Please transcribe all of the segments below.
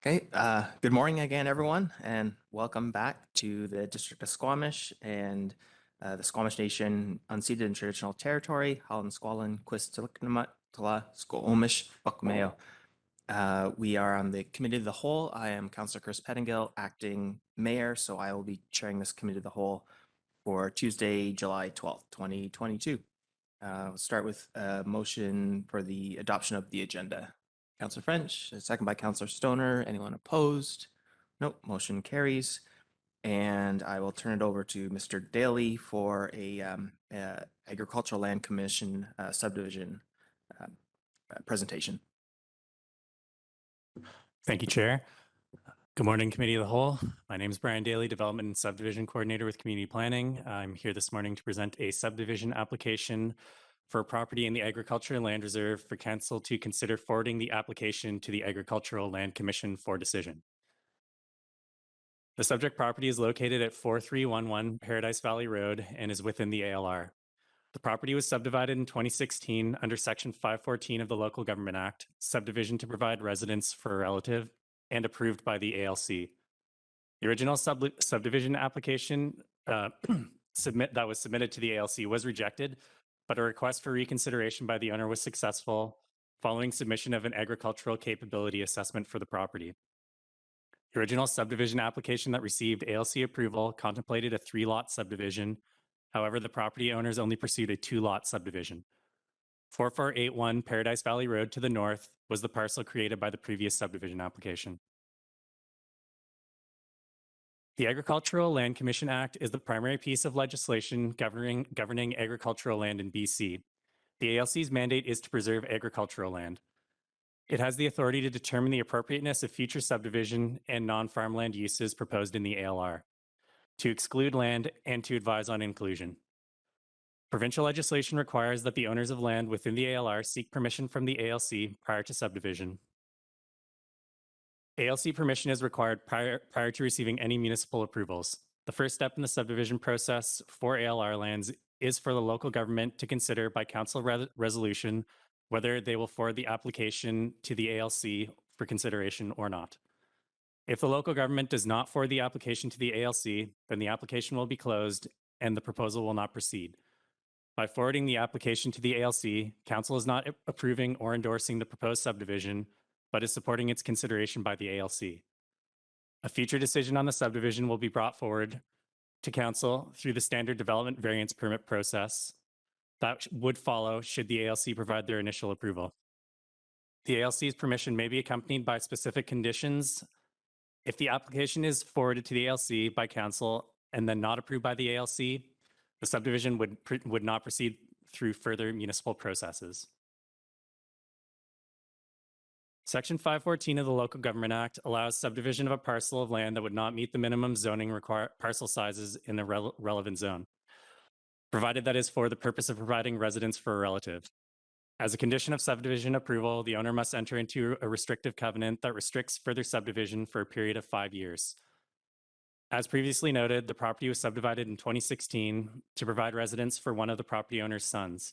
Okay, good morning again, everyone, and welcome back to the District of Squamish and the Squamish Nation unceded and traditional territory, Holland Squalin, Quistilicknamut, Tala, Squamish, Buckmayo. We are on the Committee of the Whole. I am Councillor Chris Pettingill, acting mayor, so I will be chairing this Committee of the Whole for Tuesday, July 12th, 2022. We'll start with a motion for the adoption of the agenda. Councillor French, a second by Councillor Stoner. Anyone opposed? Nope, motion carries. And I will turn it over to Mr. Daly for a Agricultural Land Commission subdivision presentation. Thank you, Chair. Good morning, Committee of the Whole. My name is Brian Daly, Development and Subdivision Coordinator with Community Planning. I'm here this morning to present a subdivision application for a property in the Agricultural Land Reserve for Council to consider forwarding the application to the Agricultural Land Commission for decision. The subject property is located at 4311 Paradise Valley Road and is within the ALR. The property was subdivided in 2016 under Section 514 of the Local Government Act, subdivision to provide residence for a relative, and approved by the ALC. The original subdivision application that was submitted to the ALC was rejected, but a request for reconsideration by the owner was successful following submission of an agricultural capability assessment for the property. The original subdivision application that received ALC approval contemplated a 3-lot subdivision. However, the property owners only pursued a 2-lot subdivision. 4481 Paradise Valley Road to the north was the parcel created by the previous subdivision application. The Agricultural Land Commission Act is the primary piece of legislation governing agricultural land in BC. The ALC's mandate is to preserve agricultural land. It has the authority to determine the appropriateness of future subdivision and non-farmland uses proposed in the ALR, to exclude land, and to advise on inclusion. Provincial legislation requires that the owners of land within the ALR seek permission from the ALC prior to subdivision. ALC permission is required prior to receiving any municipal approvals. The first step in the subdivision process for ALR lands is for the local government to consider by council resolution whether they will forward the application to the ALC for consideration or not. If the local government does not forward the application to the ALC, then the application will be closed and the proposal will not proceed. By forwarding the application to the ALC, council is not approving or endorsing the proposed subdivision, but is supporting its consideration by the ALC. A future decision on the subdivision will be brought forward to council through the standard development variance permit process that would follow should the ALC provide their initial approval. The ALC's permission may be accompanied by specific conditions. If the application is forwarded to the ALC by council and then not approved by the ALC, the subdivision would not proceed through further municipal processes. Section 514 of the Local Government Act allows subdivision of a parcel of land that would not meet the minimum zoning parcel sizes in the relevant zone, provided that is for the purpose of providing residence for a relative. As a condition of subdivision approval, the owner must enter into a restrictive covenant that restricts further subdivision for a period of 5 years. As previously noted, the property was subdivided in 2016 to provide residence for one of the property owner's sons.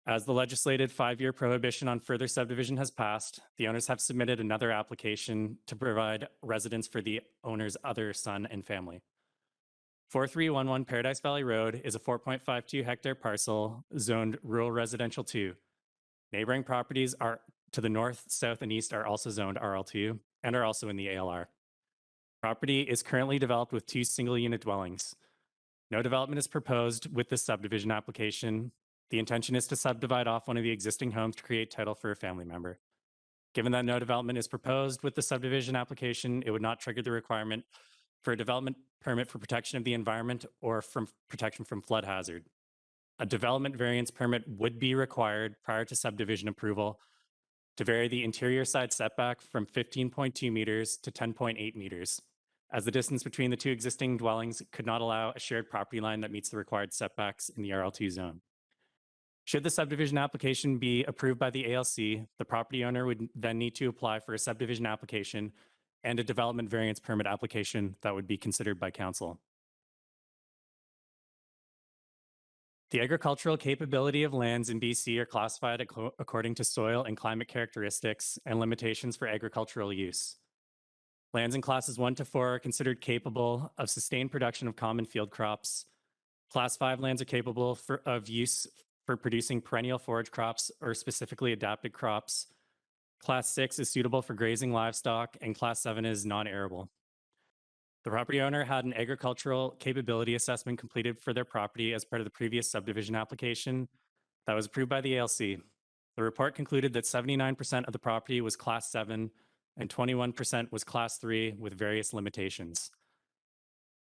As the legislated 5-year prohibition on further subdivision has passed, the owners have submitted another application to provide residence for the owner's other son and family. 4311 Paradise Valley Road is a 4.52 hectare parcel zoned rural residential 2. Neighboring properties are to the north, south, and east are also zoned RL2 and are also in the ALR. Property is currently developed with 2 single-unit dwellings. No development is proposed with this subdivision application. The intention is to subdivide off one of the existing homes to create title for a family member. Given that no development is proposed with the subdivision application, it would not trigger the requirement for a development permit for protection of the environment or from protection from flood hazard. A development variance permit would be required prior to subdivision approval to vary the interior side setback from 15.2 meters to 10.8 meters, as the distance between the 2 existing dwellings could not allow a shared property line that meets the required setbacks in the RL2 zone. Should the subdivision application be approved by the ALC, the property owner would then need to apply for a subdivision application and a development variance permit application that would be considered by council. The agricultural capability of lands in BC are classified according to soil and climate characteristics and limitations for agricultural use. Lands in classes 1 to 4 are considered capable of sustained production of common field crops. Class 5 lands are capable of use for producing perennial forage crops or specifically adapted crops. Class 6 is suitable for grazing livestock, and Class 7 is non-arable. The property owner had an agricultural capability assessment completed for their property as part of the previous subdivision application that was approved by the ALC. The report concluded that 79% of the property was Class 7 and 21% was Class 3 with various limitations.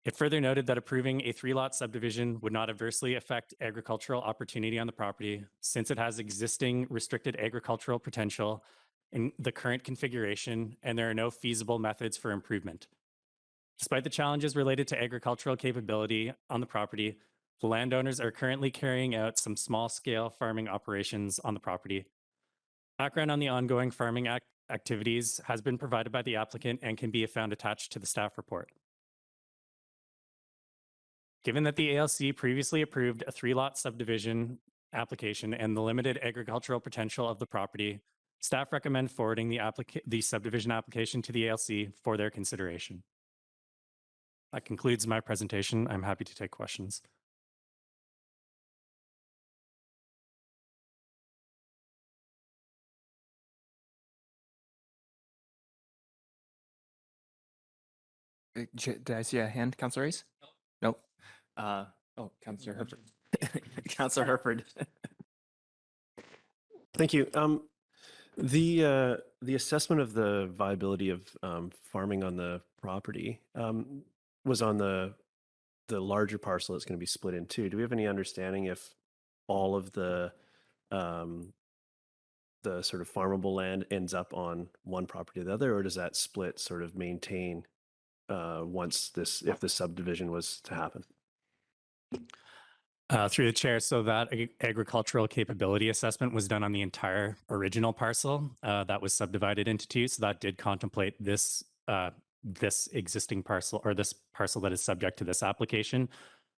It further noted that approving a 3-lot subdivision would not adversely affect agricultural opportunity on the property since it has existing restricted agricultural potential in the current configuration and there are no feasible methods for improvement. Despite the challenges related to agricultural capability on the property, the landowners are currently carrying out some small-scale farming operations on the property. Background on the ongoing farming activities has been provided by the applicant and can be found attached to the staff report. Given that the ALC previously approved a 3-lot subdivision application and the limited agricultural potential of the property, staff recommend forwarding the subdivision application to the ALC for their consideration. That concludes my presentation. I'm happy to take questions. Did I see a hand, Councillor Reese? Nope. Oh, Councillor Herford. Councillor Herford. Thank you. The assessment of the viability of farming on the property was on the larger parcel that's going to be split in two. Do we have any understanding if all of the sort of farmable land ends up on one property or the other, or does that split sort of maintain if the subdivision was to happen? Through the chair, so that agricultural capability assessment was done on the entire original parcel that was subdivided into two. So that did contemplate this existing parcel or this parcel that is subject to this application.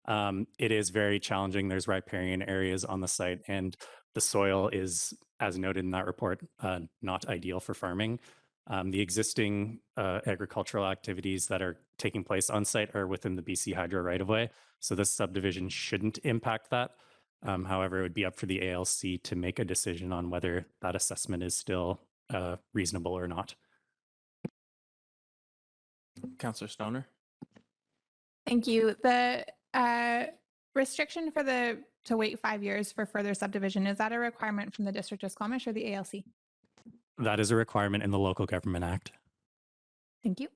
It is very challenging. There's riparian areas on the site, and the soil is, as noted in that report, not ideal for farming. The existing agricultural activities that are taking place on site are within the BC Hydro right-of-way, so this subdivision shouldn't impact that. However, it would be up for the ALC to make a decision on whether that assessment is still reasonable or not. Councillor Stoner. Thank you. The restriction for to wait 5 years for further subdivision, is that a requirement from the District of Squamish or the ALC? That is a requirement in the Local Government Act. Thank you.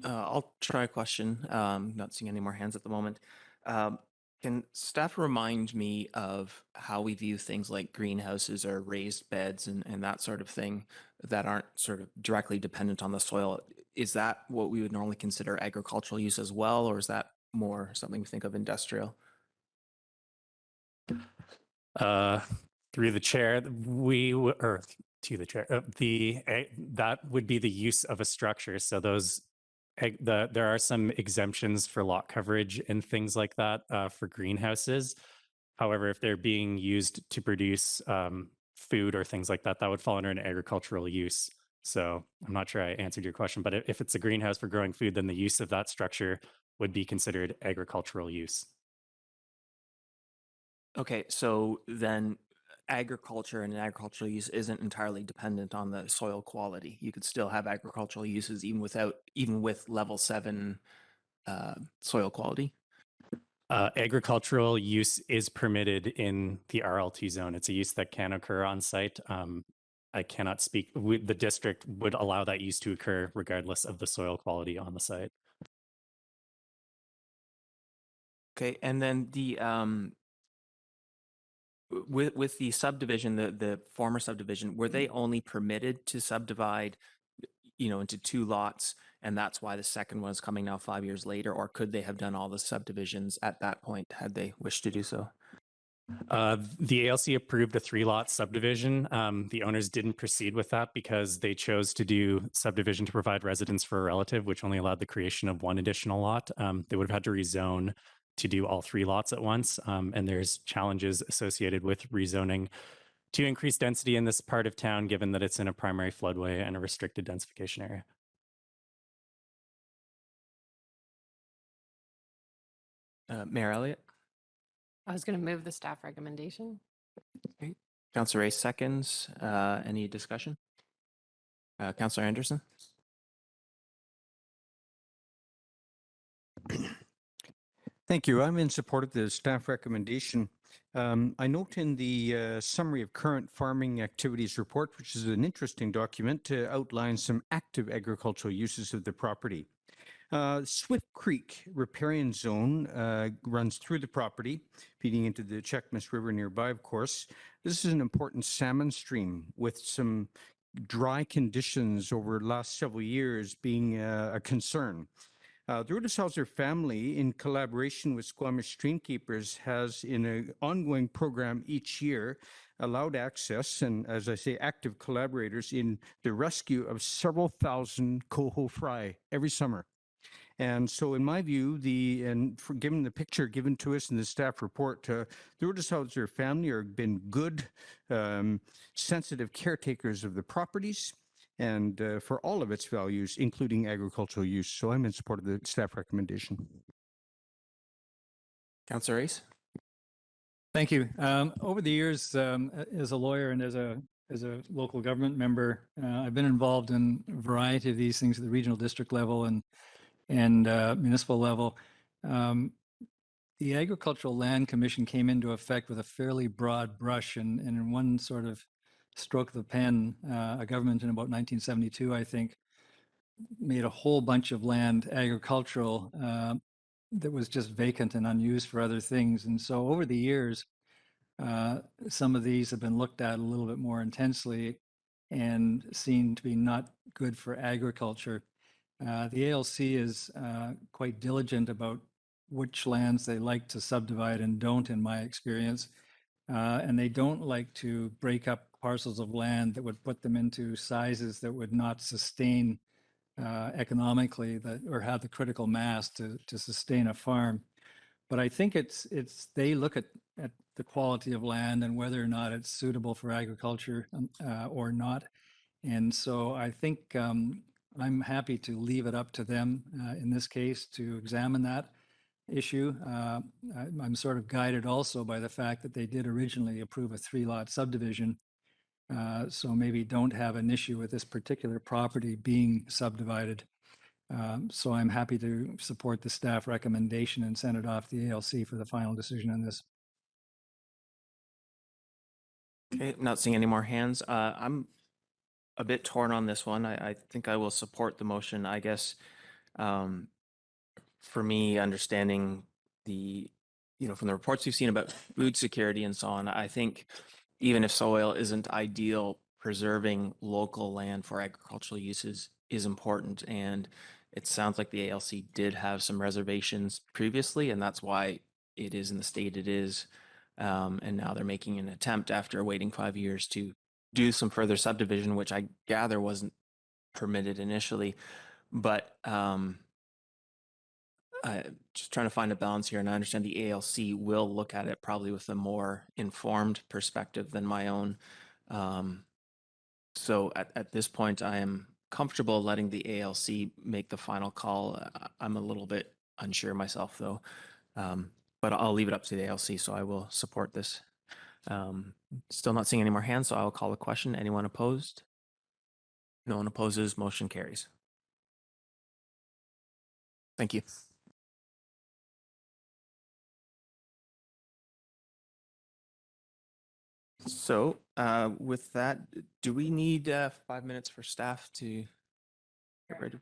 I'll try a question. Not seeing any more hands at the moment. Can staff remind me of how we view things like greenhouses or raised beds and that sort of thing that aren't sort of directly dependent on the soil? Is that what we would normally consider agricultural use as well, or is that more something we think of industrial? Through the chair, that would be the use of a structure. So there are some exemptions for lot coverage and things like that for greenhouses. However, if they're being used to produce food or things like that, that would fall under an agricultural use. So I'm not sure I answered your question, but if it's a greenhouse for growing food, then the use of that structure would be considered agricultural use. Okay, so then agriculture and agricultural use isn't entirely dependent on the soil quality. You could still have agricultural uses even with level 7 soil quality. Agricultural use is permitted in the RLT zone. It's a use that can occur on site. I cannot speak. The district would allow that use to occur regardless of the soil quality on the site. Okay, and then the with the subdivision, the former subdivision, were they only permitted to subdivide, into 2 lots, and that's why the second one is coming now 5 years later, or could they have done all the subdivisions at that point had they wished to do so? The ALC approved a 3-lot subdivision. The owners didn't proceed with that because they chose to do subdivision to provide residence for a relative, which only allowed the creation of 1 additional lot. They would have had to rezone to do all 3 lots at once. And there's challenges associated with rezoning to increase density in this part of town, given that it's in a primary floodway and a restricted densification area. Mayor Elliott, I was going to move the staff recommendation. Councillor Race seconds. Any discussion? Councillor Anderson? Thank you. I'm in support of the staff recommendation. I note in the summary of current farming activities report, which is an interesting document, to outline some active agricultural uses of the property. Swift Creek riparian zone runs through the property, feeding into the Checkmas River nearby, of course. This is an important salmon stream with some dry conditions over the last several years being a concern. The Rudeshauser family, in collaboration with Squamish Streamkeepers, has, in an ongoing program each year, allowed access and, as I say, active collaborators in the rescue of several thousand coho fry every summer. And so, in my view, given the picture given to us in the staff report, the Rudeshauser family have been good, sensitive caretakers of the properties and for all of its values, including agricultural use. So I'm in support of the staff recommendation. Councillor Race? Thank you. Over the years, as a lawyer and as a local government member, I've been involved in a variety of these things at the regional district level and municipal level. The Agricultural Land Commission came into effect with a fairly broad brush, and in one sort of stroke of the pen, a government in about 1972, I think, made a whole bunch of land agricultural that was just vacant and unused for other things. And so over the years, some of these have been looked at a little bit more intensely and seen to be not good for agriculture. The ALC is quite diligent about which lands they like to subdivide and don't, in my experience. And they don't like to break up parcels of land that would put them into sizes that would not sustain economically or have the critical mass to sustain a farm. But I think they look at the quality of land and whether or not it's suitable for agriculture or not. And so I think I'm happy to leave it up to them in this case to examine that issue. I'm sort of guided also by the fact that they did originally approve a 3-lot subdivision. So maybe don't have an issue with this particular property being subdivided. So I'm happy to support the staff recommendation and send it off the ALC for the final decision on this. Okay, not seeing any more hands. I'm a bit torn on this one. I think I will support the motion. I guess for me, understanding from the reports we've seen about food security and so on, I think even if soil isn't ideal, preserving local land for agricultural uses is important. And it sounds like the ALC did have some reservations previously, and that's why it is in the state it is. And now they're making an attempt after waiting 5 years to do some further subdivision, which I gather wasn't permitted initially. But just trying to find a balance here, and I understand the ALC will look at it probably with a more informed perspective than my own. So at this point, I am comfortable letting the ALC make the final call. I'm a little bit unsure myself, though, but I'll leave it up to the ALC, so I will support this. Still not seeing any more hands, so I will call the question. Anyone opposed? No one opposes. Motion carries. Thank you. So with that, do we need 5 minutes for staff to get ready?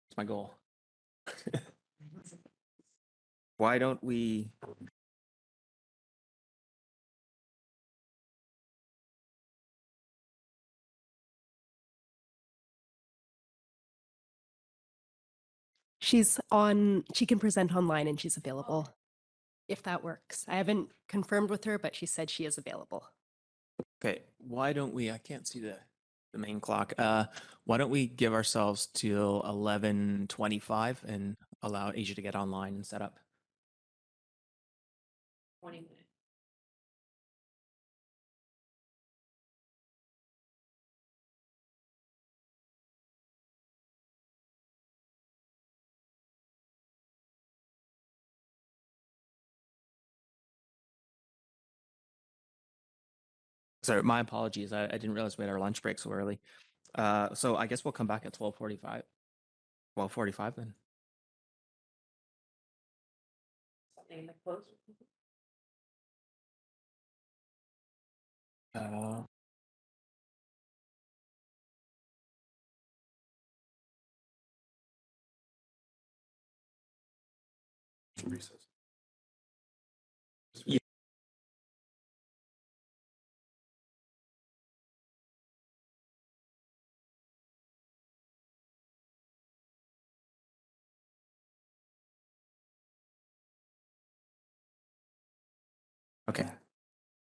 That's my goal. Why don't we? She can present online and she's available if that works. I haven't confirmed with her, but she said she is available. Okay, why don't we, I can't see the main clock. Why don't we give ourselves till 11:25 and allow Asia to get online and set up. 20 minutes. Sorry, my apologies. I didn't realize we had our lunch break so early. So I guess we'll come back at 12:45. 12:45 then. Something in the close. Uh, Yeah. Okay.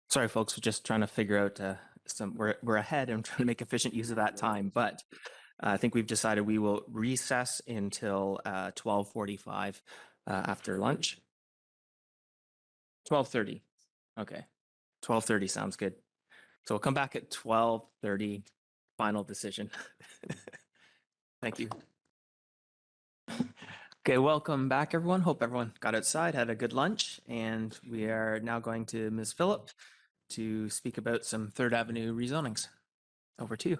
Sorry, folks. We're just trying to figure out we're ahead and trying to make efficient use of that time. But I think we've decided we will recess until 12:45 after lunch. 12:30. Okay. 12:30 sounds good. So we'll come back at 12:30. Final decision. Thank you. Okay, welcome back, everyone. Hope everyone got outside, had a good lunch, and we are now going to Ms. Phillip to speak about some Third Avenue rezonings. Over to you.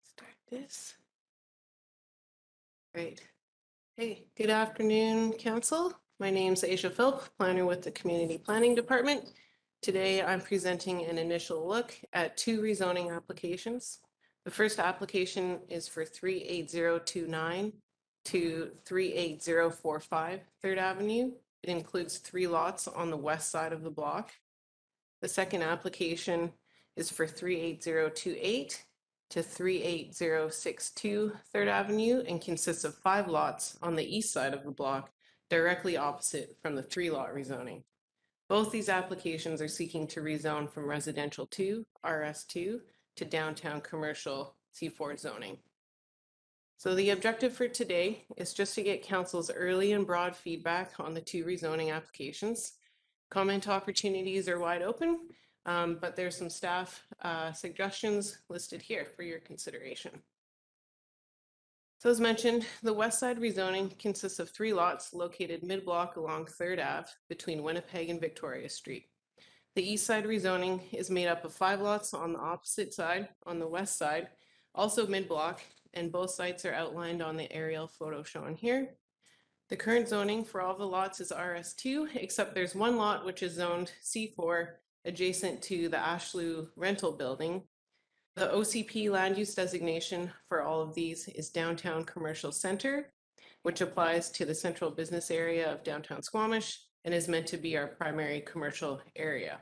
Start this. Great. Hey, good afternoon, Council. My name's Asia Philp, planner with the Community Planning Department. Today, I'm presenting an initial look at 2 rezoning applications. The first application is for 38029 to 38045 Third Avenue. It includes 3 lots on the west side of the block. The second application is for 38028 to 38062 Third Avenue and consists of 5 lots on the east side of the block, directly opposite from the 3-lot rezoning. Both these applications are seeking to rezone from residential 2, RS2, to downtown commercial C4 zoning. So the objective for today is just to get council's early and broad feedback on the 2 rezoning applications. Comment opportunities are wide open, but there's some staff suggestions listed here for your consideration. So as mentioned, the west side rezoning consists of 3 lots located mid-block along 3rd Ave between Winnipeg and Victoria Street. The east side rezoning is made up of 5 lots on the opposite side, on the west side, also mid-block, and both sites are outlined on the aerial photo shown here. The current zoning for all the lots is RS2, except there's 1 lot which is zoned C4 adjacent to the Ashlew rental building. The OCP land use designation for all of these is Downtown Commercial Center, which applies to the central business area of downtown Squamish and is meant to be our primary commercial area.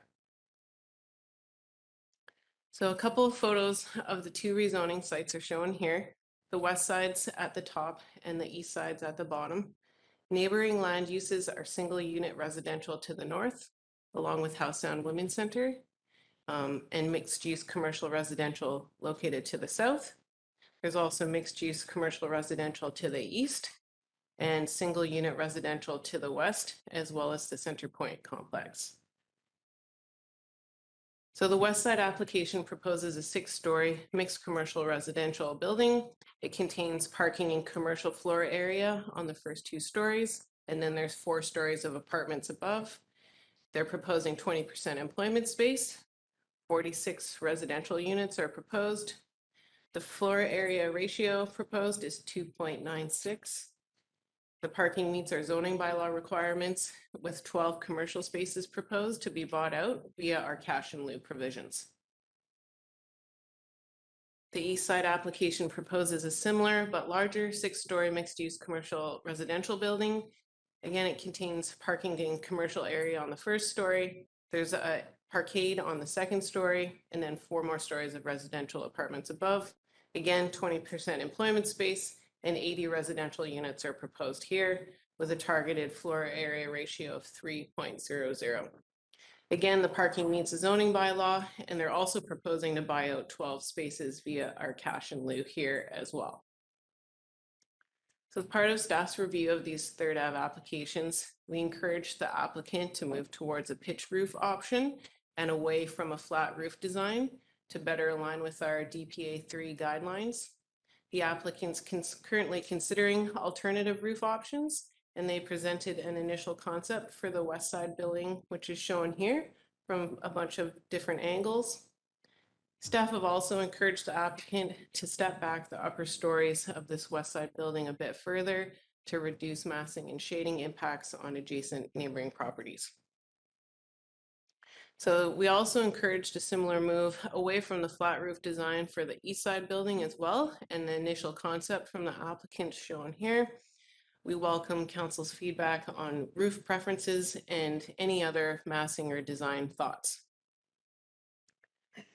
So a couple of photos of the 2 rezoning sites are shown here. The west side's at the top and the east side's at the bottom. Neighboring land uses are single unit residential to the north, along with House Sound Women's Center, and mixed use commercial residential located to the south. There's also mixed use commercial residential to the east and single unit residential to the west, as well as the Center Point complex. So the west side application proposes a 6-story mixed commercial residential building. It contains parking and commercial floor area on the first 2 stories, and then there's 4 stories of apartments above. They're proposing 20% employment space. 46 residential units are proposed. The floor area ratio proposed is 2.96. The parking meets our zoning bylaw requirements with 12 commercial spaces proposed to be bought out via our cash and lieu provisions. The east side application proposes a similar but larger 6-story mixed-use commercial residential building. Again, it contains parking and commercial area on the first story. There's a parkade on the second story, and then 4 more stories of residential apartments above. Again, 20% employment space and 80 residential units are proposed here with a targeted floor area ratio of 3.00. Again, the parking meets the zoning bylaw, and they're also proposing to buy out 12 spaces via our cash in lieu here as well. So as part of staff's review of these Third Ave applications, we encourage the applicant to move towards a pitched roof option and away from a flat roof design to better align with our DPA 3 guidelines. The applicant's currently considering alternative roof options, and they presented an initial concept for the west side building, which is shown here from a bunch of different angles. Staff have also encouraged the applicant to step back the upper stories of this west side building a bit further to reduce massing and shading impacts on adjacent neighboring properties. So we also encouraged a similar move away from the flat roof design for the east side building as well, and the initial concept from the applicant shown here. We welcome council's feedback on roof preferences and any other massing or design thoughts.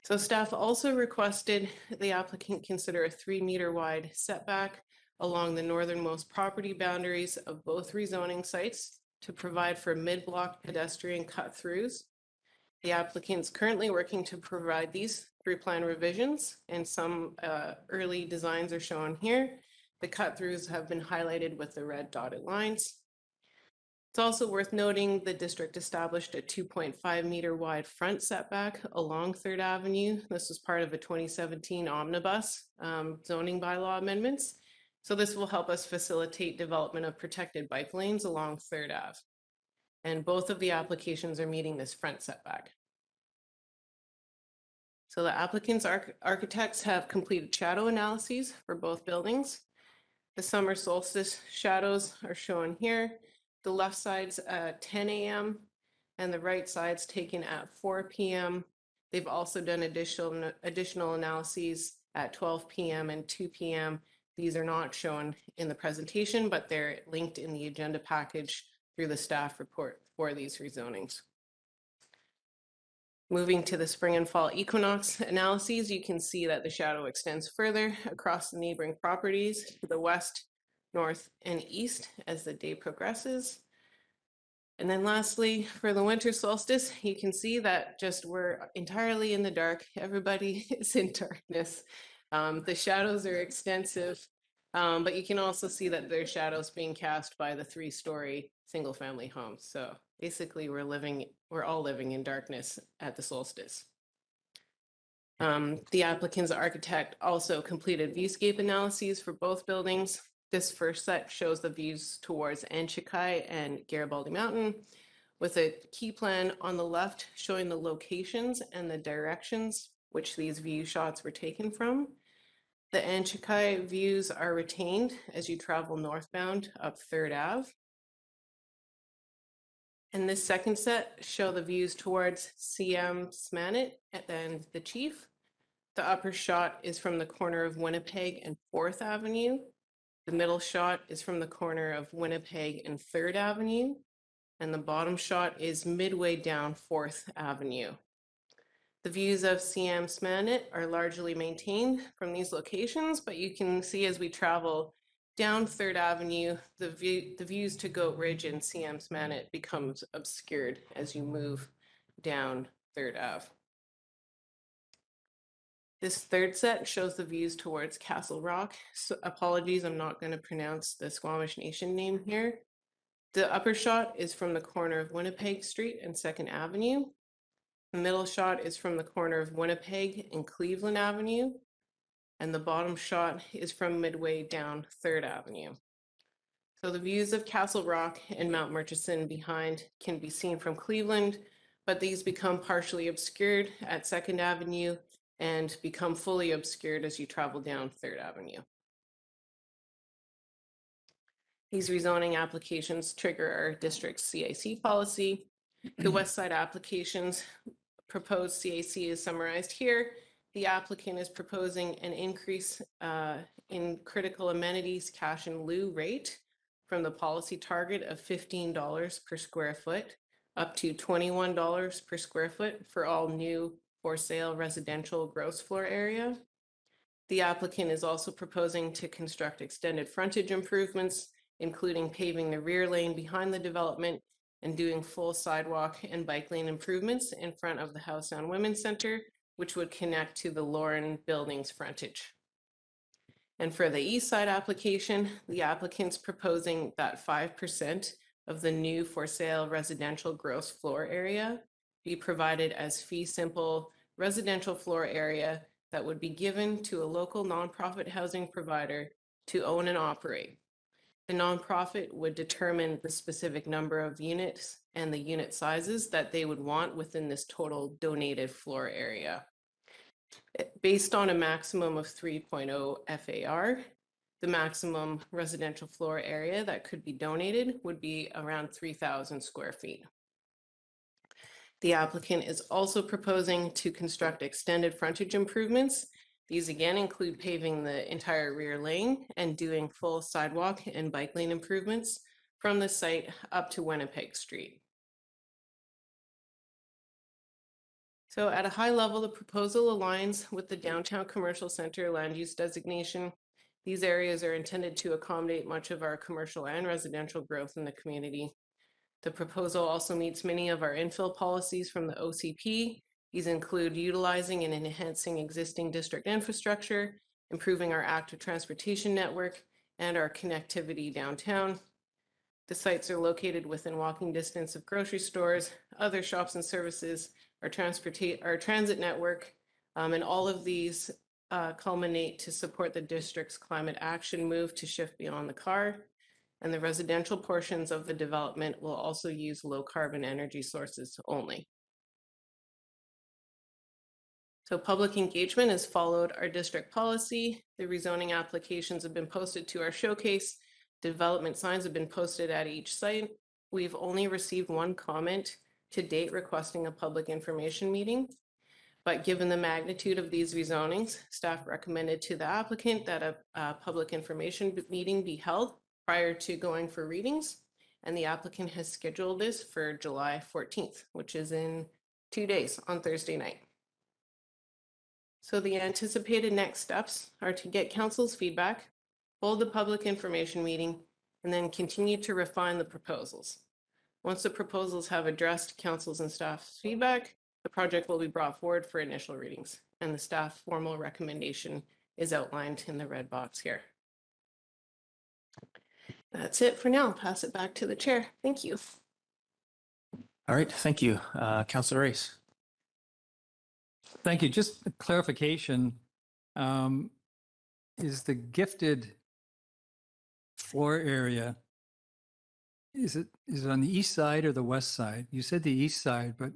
So staff also requested the applicant consider a 3-meter wide setback along the northernmost property boundaries of both rezoning sites to provide for mid-block pedestrian cut-throughs. The applicant's currently working to provide these through plan revisions, and some early designs are shown here. The cut-throughs have been highlighted with the red dotted lines. It's also worth noting the district established a 2.5-meter wide front setback along 3rd Avenue. This was part of a 2017 omnibus zoning bylaw amendments. So this will help us facilitate development of protected bike lanes along 3rd Ave. And both of the applications are meeting this front setback. So the applicant's architects have completed shadow analyses for both buildings. The summer solstice shadows are shown here. The left side's at 10 a.m. and the right side's taken at 4 p.m. They've also done additional analyses at 12 p.m. and 2 p.m. These are not shown in the presentation, but they're linked in the agenda package through the staff report for these rezonings. Moving to the spring and fall equinox analyses, you can see that the shadow extends further across the neighboring properties to the west, north, and east as the day progresses. And then lastly, for the winter solstice, you can see that just we're entirely in the dark. Everybody is in darkness. The shadows are extensive, but you can also see that there's shadows being cast by the 3-story single-family homes. So basically, we're all living in darkness at the solstice. The applicant's architect also completed viewscape analyses for both buildings. This first set shows the views towards Anchikai and Garibaldi Mountain, with a key plan on the left showing the locations and the directions which these view shots were taken from. The Anchikai views are retained as you travel northbound up 3rd Ave. And this second set show the views towards CM Smanit and the Chief. The upper shot is from the corner of Winnipeg and 4th Avenue. The middle shot is from the corner of Winnipeg and 3rd Avenue. And the bottom shot is midway down 4th Avenue. The views of CM Smanit are largely maintained from these locations, but you can see as we travel down 3rd Avenue, the views to Goat Ridge and CM Smanit becomes obscured as you move down 3rd Ave. This third set shows the views towards Castle Rock. So apologies, I'm not going to pronounce the Squamish Nation name here. The upper shot is from the corner of Winnipeg Street and 2nd Avenue. The middle shot is from the corner of Winnipeg and Cleveland Avenue. And the bottom shot is from midway down 3rd Avenue. So the views of Castle Rock and Mount Murchison behind can be seen from Cleveland, but these become partially obscured at 2nd Avenue and become fully obscured as you travel down 3rd Avenue. These rezoning applications trigger our district's CAC policy. The West Side applications proposed CAC is summarized here. The applicant is proposing an increase in critical amenities cash in lieu rate from the policy target of $15 per square foot up to $21 per square foot for all new for sale residential gross floor area. The applicant is also proposing to construct extended frontage improvements, including paving the rear lane behind the development and doing full sidewalk and bike lane improvements in front of the House on Women's Center, which would connect to the Lauren Building's frontage. And for the east side application, the applicant's proposing that 5% of the new for sale residential gross floor area be provided as fee simple residential floor area that would be given to a local nonprofit housing provider to own and operate. The nonprofit would determine the specific number of units and the unit sizes that they would want within this total donated floor area. Based on a maximum of 3.0 FAR, the maximum residential floor area that could be donated would be around 3,000 square feet. The applicant is also proposing to construct extended frontage improvements. These again include paving the entire rear lane and doing full sidewalk and bike lane improvements from the site up to Winnipeg Street. So at a high level, the proposal aligns with the downtown commercial center land use designation. These areas are intended to accommodate much of our commercial and residential growth in the community. The proposal also meets many of our infill policies from the OCP. These include utilizing and enhancing existing district infrastructure, improving our active transportation network, and our connectivity downtown. The sites are located within walking distance of grocery stores, other shops and services, our transit network, and all of these culminate to support the district's climate action move to shift beyond the car. And the residential portions of the development will also use low carbon energy sources only. So public engagement has followed our district policy. The rezoning applications have been posted to our showcase. Development signs have been posted at each site. We've only received one comment to date requesting a public information meeting. But given the magnitude of these rezonings, staff recommended to the applicant that a public information meeting be held prior to going for readings. And the applicant has scheduled this for July 14th, which is in 2 days on Thursday night. So the anticipated next steps are to get council's feedback, hold the public information meeting, and then continue to refine the proposals. Once the proposals have addressed council's and staff's feedback, the project will be brought forward for initial readings, and the staff formal recommendation is outlined in the red box here. That's it for now. I'll pass it back to the chair. Thank you. All right, thank you. Councillor Race. Thank you. Just a clarification. Is the gifted floor area, is it on the east side or the west side? You said the east side, but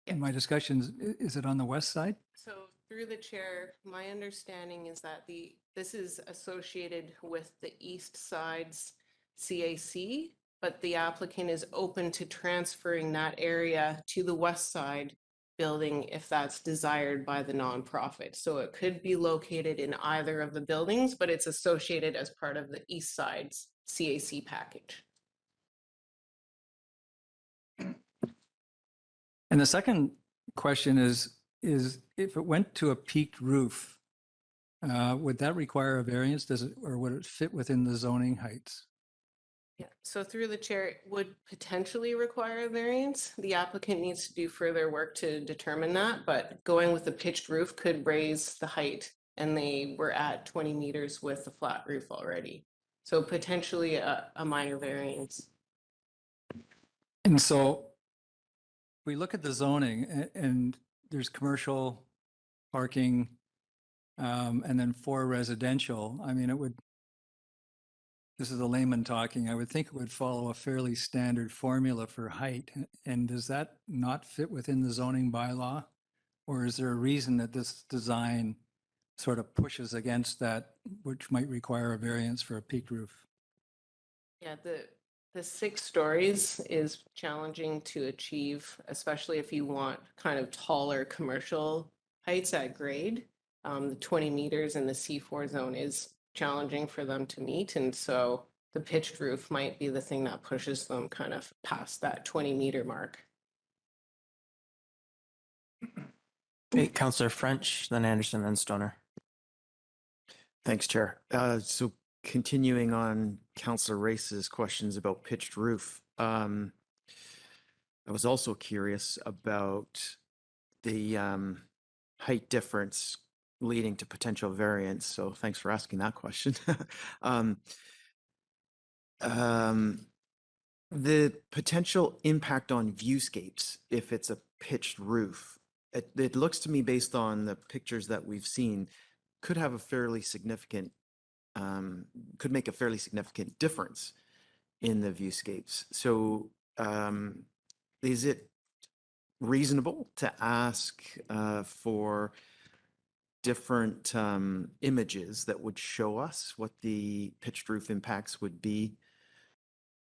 in my discussions, is it on the west side? So through the chair, my understanding is that this is associated with the east side's CAC, but the applicant is open to transferring that area to the west side building if that's desired by the nonprofit. So it could be located in either of the buildings, but it's associated as part of the east side's CAC package. And the second question is if it went to a peaked roof, would that require a variance? Or would it fit within the zoning heights? Yeah, so through the chair, it would potentially require a variance. The applicant needs to do further work to determine that, but going with the pitched roof could raise the height, and they were at 20 meters with the flat roof already. So potentially a minor variance. And so we look at the zoning and there's commercial parking and then for residential. I mean, this is a layman talking, I would think it would follow a fairly standard formula for height. And does that not fit within the zoning bylaw? Or is there a reason that this design sort of pushes against that, which might require a variance for a peaked roof? Yeah, the 6 stories is challenging to achieve, especially if you want kind of taller commercial heights at grade. The 20 meters in the C4 zone is challenging for them to meet. And so the pitched roof might be the thing that pushes them kind of past that 20-meter mark. Okay, Councillor French, then Anderson, then Stoner. Thanks, Chair. So continuing on Councillor Race's questions about pitched roof, I was also curious about the height difference leading to potential variance. So thanks for asking that question. um, the potential impact on viewscapes if it's a pitched roof. It looks to me, based on the pictures that we've seen, could have a fairly significant, could make a fairly significant difference in the viewscapes. So is it reasonable to ask for different images that would show us what the pitched roof impacts would be,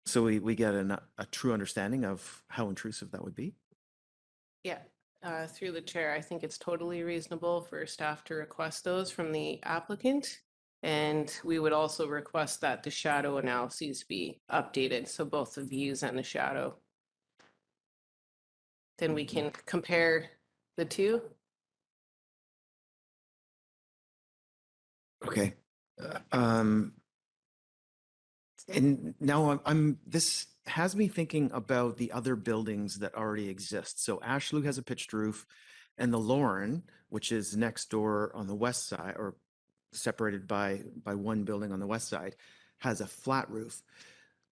so we get a true understanding of how intrusive that would be? Yeah, through the chair, I think it's totally reasonable for staff to request those from the applicant. And we would also request that the shadow analyses be updated, so both the views and the shadow. Then we can compare the two. Okay. And now this has me thinking about the other buildings that already exist. So Ashlew has a pitched roof, and the Lauren, which is next door on the west side, or separated by one building on the west side, has a flat roof.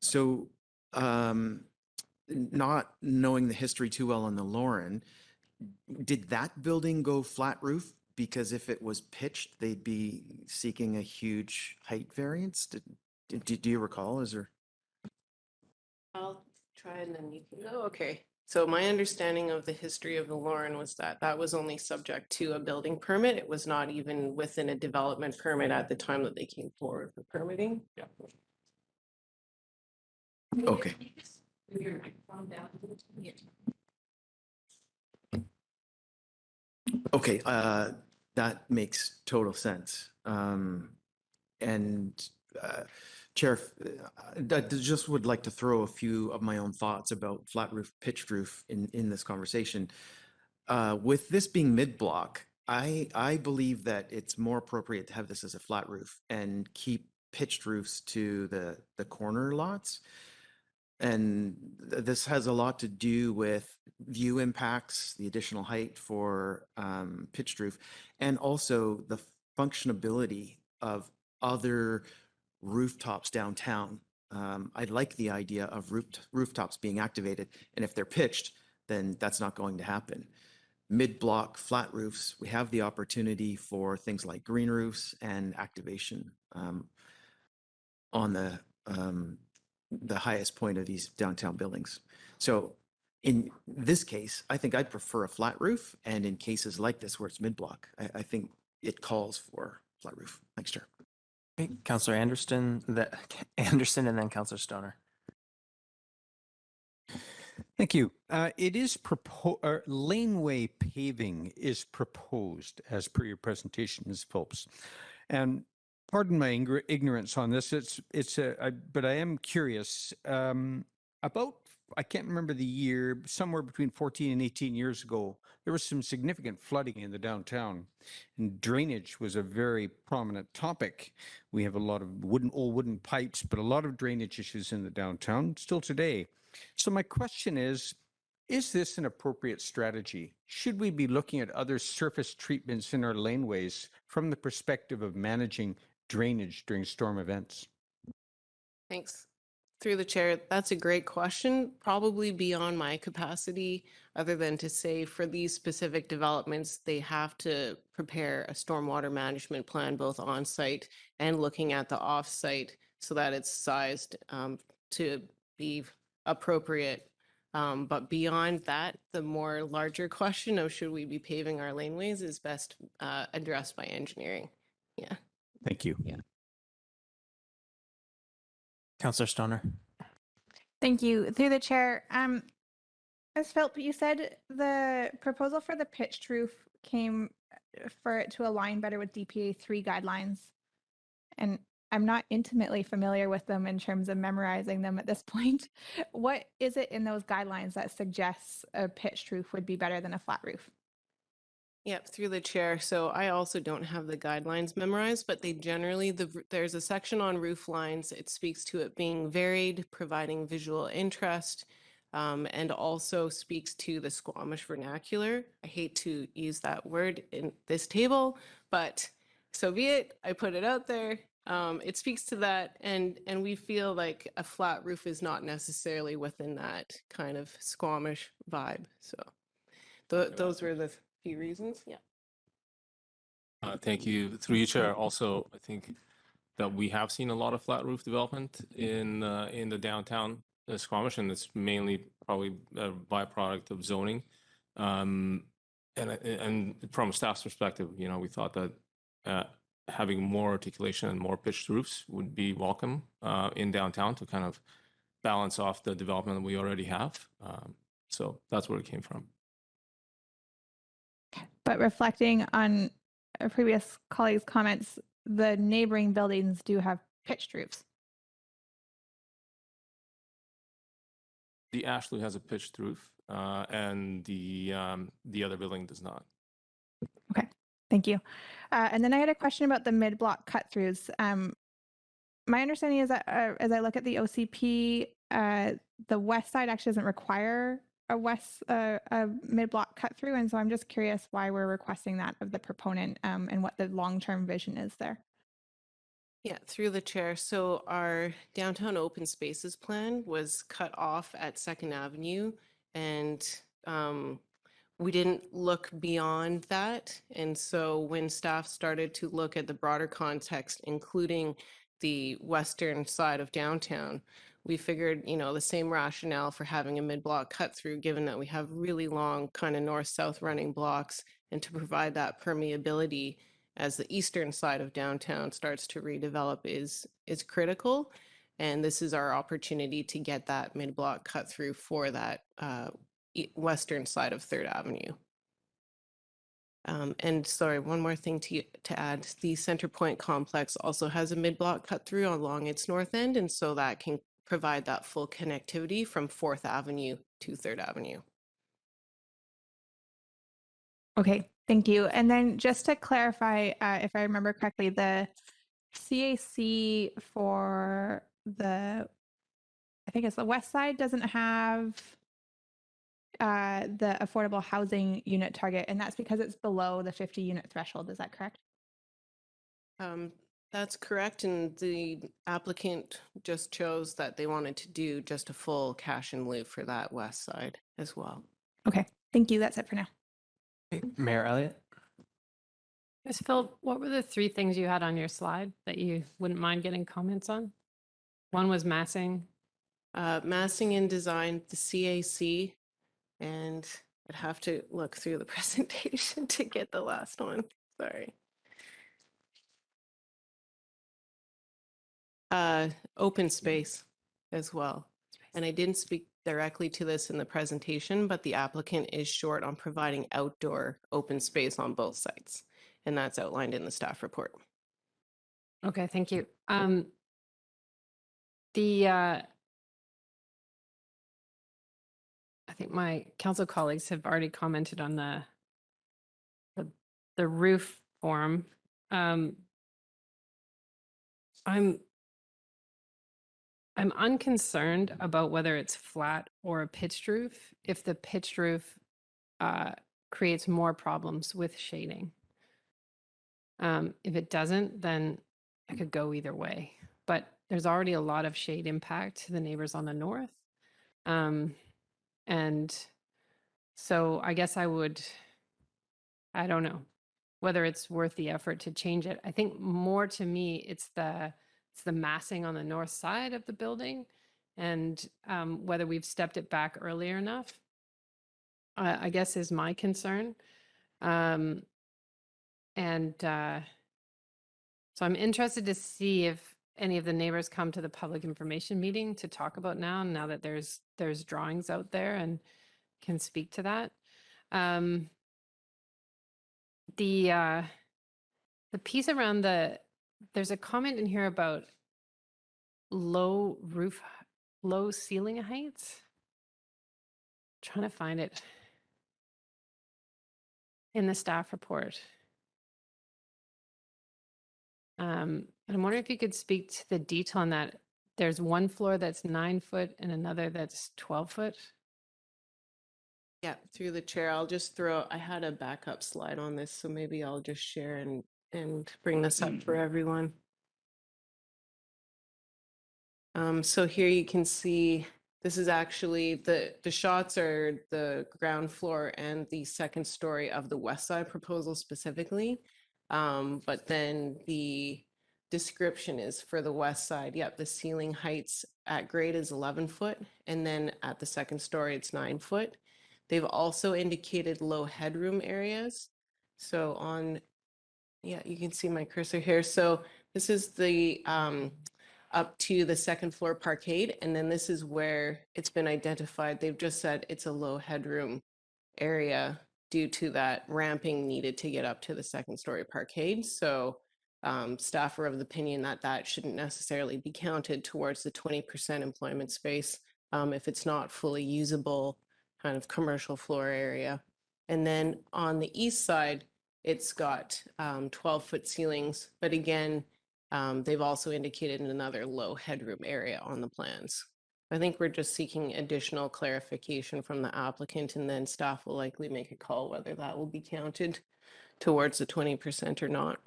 So not knowing the history too well on the Lauren, did that building go flat roof? Because if it was pitched, they'd be seeking a huge height variance. Do you recall? Is there? I'll try and then you can go. Okay. So my understanding of the history of the Lauren was that that was only subject to a building permit. It was not even within a development permit at the time that they came forward for permitting. Yeah. Okay. Okay, that makes total sense. Chair, I just would like to throw a few of my own thoughts about flat roof, pitched roof in this conversation. With this being mid-block, I believe that it's more appropriate to have this as a flat roof and keep pitched roofs to the corner lots. And this has a lot to do with view impacts, the additional height for pitched roof, and also the functionability of other rooftops downtown. I like the idea of rooftops being activated, and if they're pitched, then that's not going to happen. Mid-block flat roofs, we have the opportunity for things like green roofs and activation on the highest point of these downtown buildings. So in this case, I think I'd prefer a flat roof, and in cases like this where it's mid-block, I think it calls for flat roof. Thanks, Chair. Okay, Councillor Anderson, and then Councillor Stoner. Thank you. It is laneway paving is proposed as per your presentation, Ms. Phillips. And pardon my ignorance on this. But I am curious about. I can't remember the year. Somewhere between 14 and 18 years ago, there was some significant flooding in the downtown, and drainage was a very prominent topic. We have a lot of old wooden pipes, but a lot of drainage issues in the downtown still today. So my question is this an appropriate strategy? Should we be looking at other surface treatments in our laneways from the perspective of managing drainage during storm events? Thanks. Through the chair, that's a great question, probably beyond my capacity, other than to say for these specific developments, they have to prepare a stormwater management plan, both on-site and looking at the off-site, so that it's sized to be appropriate. But beyond that, the more larger question of should we be paving our laneways is best addressed by engineering. Yeah. Thank you. Yeah. Councillor Stoner. Thank you. Through the chair, Ms. Philp, you said the proposal for the pitched roof came for it to align better with DPA 3 guidelines. And I'm not intimately familiar with them in terms of memorizing them at this point. What is it in those guidelines that suggests a pitched roof would be better than a flat roof? Yep, through the chair. So I also don't have the guidelines memorized, but they generally, there's a section on roof lines. It speaks to it being varied, providing visual interest, and also speaks to the Squamish vernacular. I hate to use that word in this table, but so be it. I put it out there. It speaks to that, and we feel like a flat roof is not necessarily within that kind of Squamish vibe. So those were the few reasons. Yeah. Thank you. Through you, Chair. Also, I think that we have seen a lot of flat roof development in the downtown Squamish, and it's mainly probably a byproduct of zoning. And from a staff's perspective, you know, we thought that having more articulation and more pitched roofs would be welcome in downtown to kind of balance off the development that we already have. So that's where it came from. But reflecting on a previous colleague's comments, the neighboring buildings do have pitched roofs. The Ashley has a pitched roof, and the other building does not. Okay, thank you. And then I had a question about the mid-block cut-throughs. My understanding is that as I look at the OCP, the west side actually doesn't require a mid-block cut-through, and so I'm just curious why we're requesting that of the proponent, and what the long-term vision is there. Yeah, through the chair. So our downtown open spaces plan was cut off at Second Avenue, and we didn't look beyond that. And so when staff started to look at the broader context, including the western side of downtown, we figured, you know, the same rationale for having a mid-block cut through, given that we have really long kind of north-south running blocks, and to provide that permeability as the eastern side of downtown starts to redevelop is critical. And this is our opportunity to get that mid-block cut through for that western side of Third Avenue. And sorry, one more thing to add. The Center Point complex also has a mid-block cut through along its north end, and so that can provide that full connectivity from 4th Avenue to 3rd Avenue. Okay, thank you. And then just to clarify, if I remember correctly, the CAC for I think it's the west side, doesn't have the affordable housing unit target, and that's because it's below the 50 unit threshold. Is that correct? That's correct. And the applicant just chose that they wanted to do just a full cash in lieu for that west side as well. Okay, thank you. That's it for now. Mayor Elliott? Ms. Phil, what were the three things you had on your slide that you wouldn't mind getting comments on? One was massing. Massing and design, the CAC, and I'd have to look through the presentation to get the last one. Sorry. Open space as well. And I didn't speak directly to this in the presentation, but the applicant is short on providing outdoor open space on both sites. And that's outlined in the staff report. Okay, thank you. I think my council colleagues have already commented on the roof form. I'm unconcerned about whether it's flat or a pitched roof if the pitched roof creates more problems with shading. If it doesn't, then I could go either way. But there's already a lot of shade impact to the neighbors on the north. And so I guess I don't know whether it's worth the effort to change it. I think more to me, it's the massing on the north side of the building, and whether we've stepped it back earlier enough, I guess is my concern. So I'm interested to see if any of the neighbors come to the public information meeting to talk about now that there's drawings out there and can speak to that. The piece around there's a comment in here about low ceiling heights. Trying to find it. in the staff report. And I'm wondering if you could speak to the detail on that. There's one floor that's 9 foot and another that's 12 foot. Yeah, through the chair, I'll just I had a backup slide on this, so maybe I'll just share and bring this up for everyone. So here you can see, this is actually, the shots are the ground floor and the second story of the west side proposal specifically. But then the description is for the west side. Yep, the ceiling heights at grade is 11 foot, and then at the second story, it's 9 foot. They've also indicated low headroom areas. So yeah, you can see my cursor here. So this is the up to the second floor parkade, and then this is where it's been identified. They've just said it's a low headroom area due to that ramping needed to get up to the second story parkade. So staff are of the opinion that that shouldn't necessarily be counted towards the 20% employment space if it's not fully usable kind of commercial floor area. And then on the east side, it's got 12-foot ceilings, but again, they've also indicated another low headroom area on the plans. I think we're just seeking additional clarification from the applicant, and then staff will likely make a call whether that will be counted towards the 20% or not.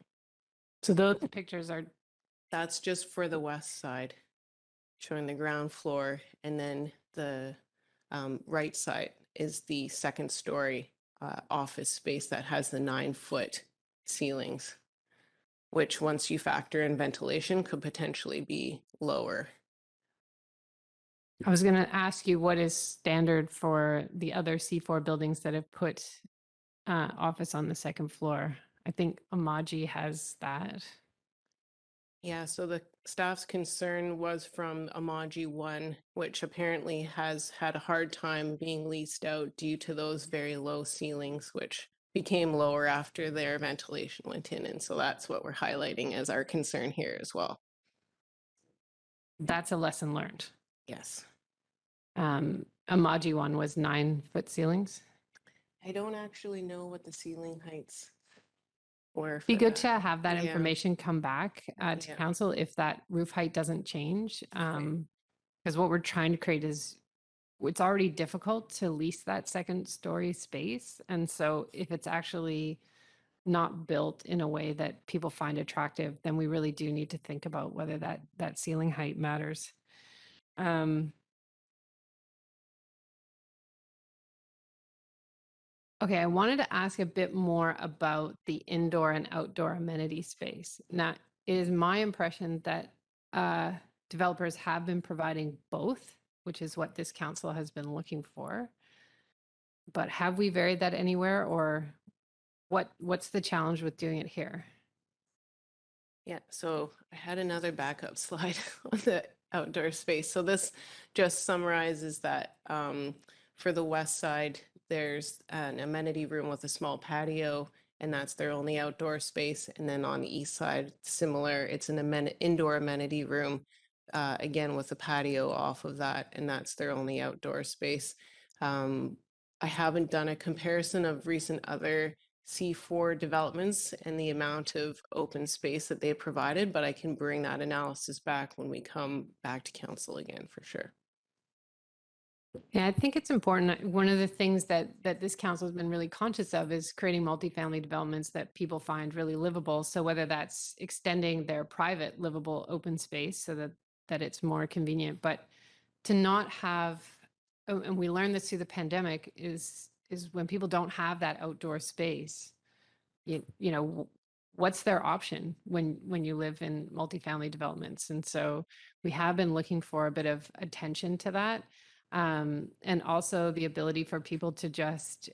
So those pictures are, That's just for the west side, showing the ground floor, and then the right side is the second story office space that has the 9-foot ceilings, which once you factor in ventilation could potentially be lower. I was going to ask you what is standard for the other C4 buildings that have put office on the second floor. I think Amaji has that. Yeah, so the staff's concern was from Amaji 1, which apparently has had a hard time being leased out due to those very low ceilings, which became lower after their ventilation went in. And so that's what we're highlighting as our concern here as well. That's a lesson learned. Yes. Amaji one was 9-foot ceilings. I don't actually know what the ceiling heights were. Be for good that. to have that Yeah. information come back to Yeah. council if that roof height doesn't change. Okay. Because what we're trying to create is, it's already difficult to lease that second story space. And so if it's actually not built in a way that people find attractive, then we really do need to think about whether that ceiling height matters. Okay, I wanted to ask a bit more about the indoor and outdoor amenity space. Now, it is my impression that developers have been providing both, which is what this council has been looking for. But have we varied that anywhere, or what's the challenge with doing it here? Yeah, so I had another backup slide on the outdoor space. So this just summarizes that for the west side, there's an amenity room with a small patio, and that's their only outdoor space. And then on the east side, similar, it's an indoor amenity room, again with a patio off of that, and that's their only outdoor space. I haven't done a comparison of recent other C4 developments and the amount of open space that they provided, but I can bring that analysis back when we come back to council again for sure. Yeah, I think it's important. One of the things that this council has been really conscious of is creating multifamily developments that people find really livable. So whether that's extending their private livable open space so that it's more convenient, but to not have, and we learned this through the pandemic, is when people don't have that outdoor space, you know, what's their option when you live in multifamily developments? And so we have been looking for a bit of attention to that. And also the ability for people to just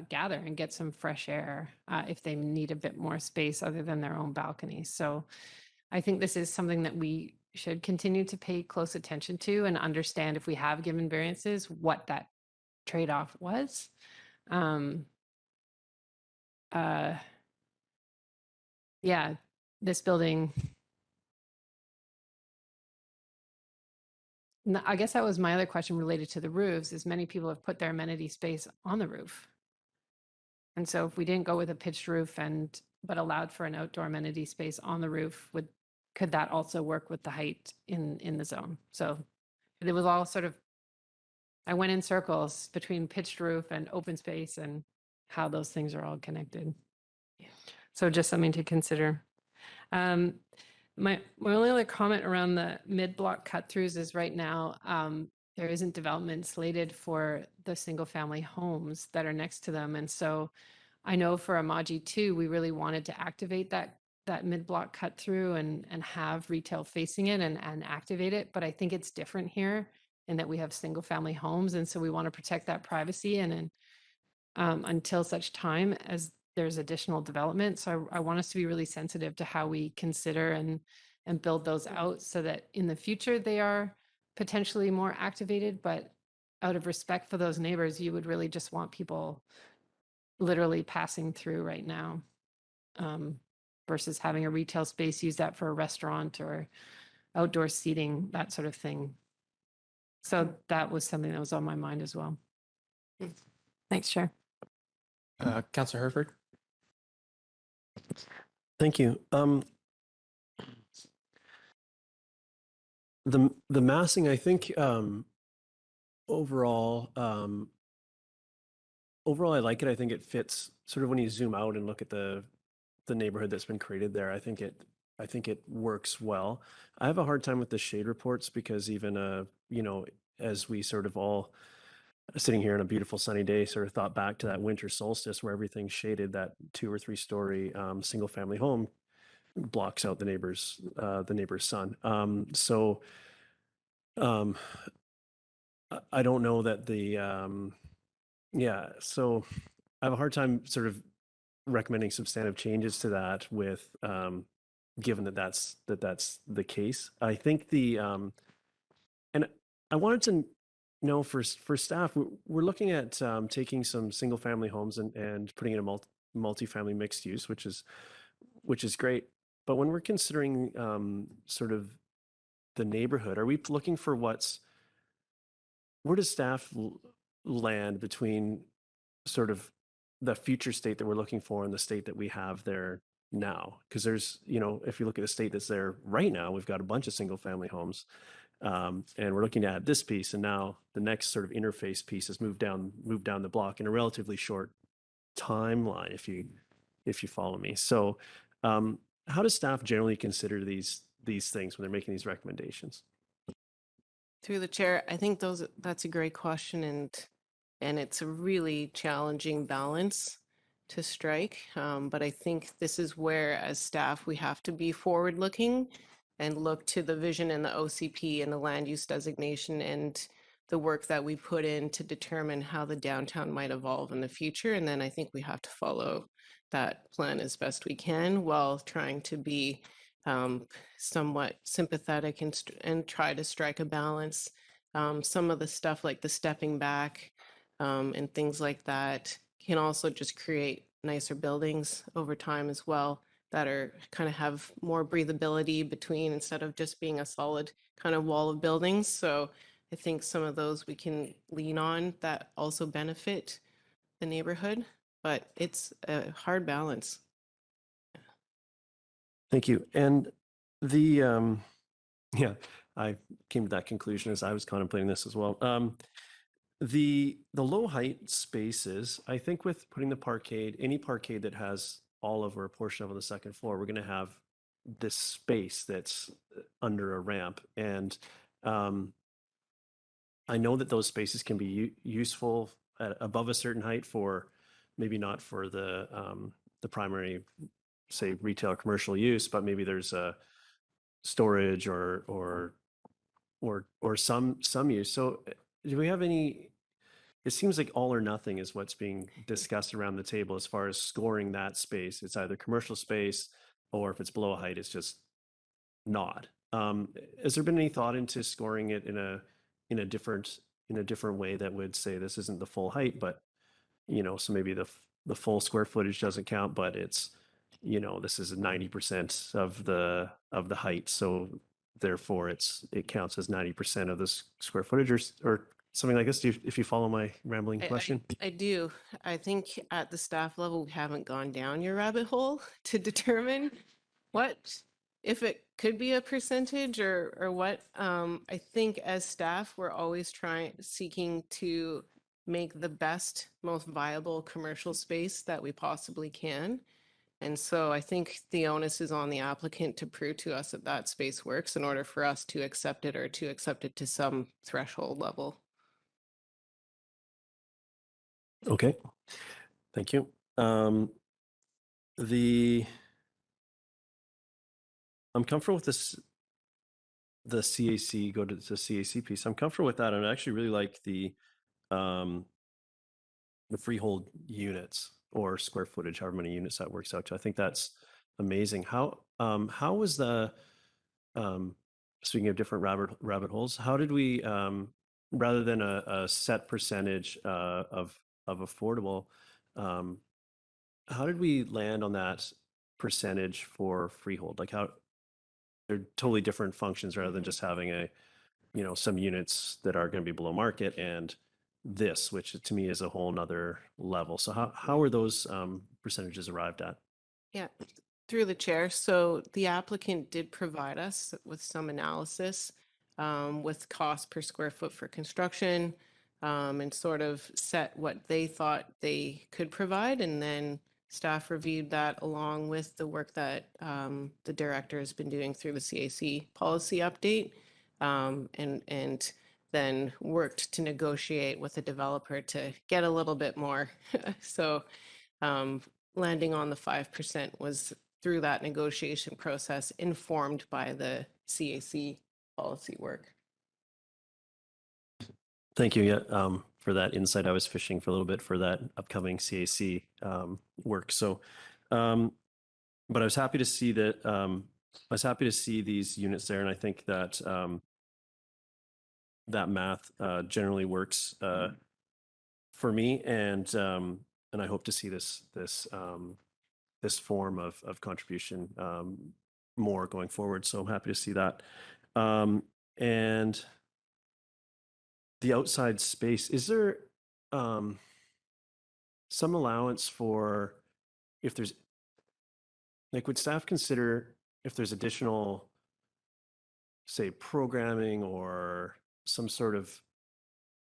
gather and get some fresh air if they need a bit more space other than their own balcony. So I think this is something that we should continue to pay close attention to and understand, if we have given variances, what that trade-off was. Yeah, this building. I guess that was my other question related to the roofs, is many people have put their amenity space on the roof. And so if we didn't go with a pitched roof but allowed for an outdoor amenity space on the roof, could that also work with the height in the zone? So it was all sort of, I went in circles between pitched roof and open space and how those things are all connected. So just something to consider. My only other comment around the mid-block cut-throughs is right now, there isn't development slated for the single-family homes that are next to them. And so I know for Amaji 2, we really wanted to activate that mid-block cut-through and have retail facing it and activate it. But I think it's different here in that we have single-family homes. And so we want to protect that privacy and until such time as there's additional development. So I want us to be really sensitive to how we consider and build those out so that in the future they are potentially more activated, but out of respect for those neighbors, you would really just want people literally passing through right now, versus having a retail space, use that for a restaurant or outdoor seating, that sort of thing. So that was something that was on my mind as well. Thanks, Chair. Councillor Herford? Thank you. The massing, I think, overall, I like it. I think it fits sort of when you zoom out and look at the neighborhood that's been created there. I think it works well. I have a hard time with the shade reports because even you know, as we sort of all sitting here on a beautiful sunny day, sort of thought back to that winter solstice where everything's shaded, that 2 or 3 story single family home blocks out the neighbor's sun. I don't know that so I have a hard time sort of recommending substantive changes to that with given that that's the case. I think and I wanted to know for staff, we're looking at taking some single family homes and putting in a multi-family mixed use, which is great. But when we're considering sort of the neighborhood, are we looking for where does staff land between sort of the future state that we're looking for and the state that we have there now? Because there's, you know, if you look at the state that's there right now, we've got a bunch of single family homes, and we're looking at this piece, and now the next sort of interface piece has moved down the block in a relatively short timeline, if you follow me. So how does staff generally consider these things when they're making these recommendations? Through the chair, I think that's a great question, and it's a really challenging balance to strike. But I think this is where, as staff, we have to be forward-looking and look to the vision and the OCP and the land use designation and the work that we put in to determine how the downtown might evolve in the future. And then I think we have to follow that plan as best we can while trying to be somewhat sympathetic and try to strike a balance. Some of the stuff like the stepping back and things like that can also just create nicer buildings over time as well that are kind of have more breathability between instead of just being a solid kind of wall of buildings. So I think some of those we can lean on that also benefit the neighborhood, but it's a hard balance. Thank you. And yeah, I came to that conclusion as I was contemplating this as well. The low height spaces, I think with putting the parkade, any parkade that has all of or a portion of on the second floor, we're going to have this space that's under a ramp. And I know that those spaces can be useful above a certain height for maybe not for the primary, say, retail or commercial use, but maybe there's a storage or some use. So do we have any? It seems like all or nothing is what's being discussed around the table as far as scoring that space. It's either commercial space, or if it's below a height, it's just not. Has there been any thought into scoring it in a different way that would say this isn't the full height, but so maybe the full square footage doesn't count, but it's this is 90% of the height, so therefore it counts as 90% of the square footage, or something like this? If you follow my rambling I- question. I do. I think at the staff level, we haven't gone down your rabbit hole to determine what, if it could be a percentage or what. I think as staff, we're always seeking to make the best, most viable commercial space that we possibly can. And so I think the onus is on the applicant to prove to us that that space works in order for us to accept it or to accept it to some threshold level. Okay, thank you. The I'm comfortable with this. The CAC, go to the CAC piece. I'm comfortable with that, and I actually really like the freehold units or square footage, however many units that works out to. I think that's amazing. How was the speaking of different rabbit holes, how did we rather than a set percentage of affordable, how did we land on that percentage for freehold? Like how they're totally different functions rather than just having a, you know, some units that are going to be below market and this, which to me is a whole nother level. So how are those percentages arrived at? Yeah, through the chair. So the applicant did provide us with some analysis with cost per square foot for construction and sort of set what they thought they could provide. And then staff reviewed that along with the work that the director has been doing through the CAC policy update and then worked to negotiate with the developer to get a little bit more. So landing on the 5% was through that negotiation process informed by the CAC policy work. Thank you. Yeah, for that insight. I was fishing for a little bit for that upcoming CAC work. So, but I was happy to see that. I was happy to see these units there, and I think that that math generally works for me, and I hope to see this form of contribution more going forward. So I'm happy to see that. And the outside space, is there some allowance for if there's, like, would staff consider if there's additional, say, programming or some sort of,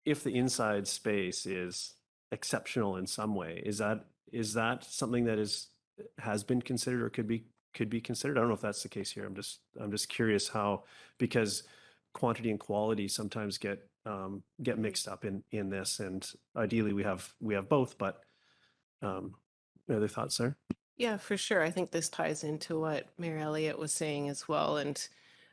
if the inside space is exceptional in some way, is that something that has been considered or could be considered? I don't know if that's the case here. I'm just curious how, because quantity and quality sometimes get mixed up in this, and ideally we have both, but other thoughts there? Yeah, for sure. I think this ties into what Mayor Elliott was saying as well. And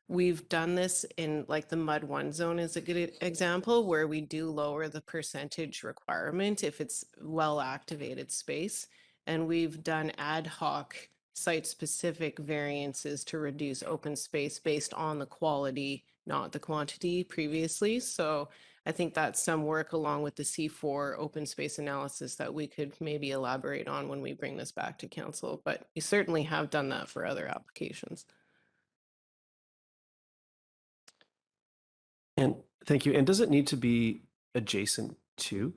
we've done this in, like, the Mud 1 zone is a good example where we do lower the percentage requirement if it's well activated space. And we've done ad hoc site specific variances to reduce open space based on the quality, not the quantity previously. So I think that's some work along with the C4 open space analysis that we could maybe elaborate on when we bring this back to council. But we certainly have done that for other applications. And thank you. And does it need to be adjacent to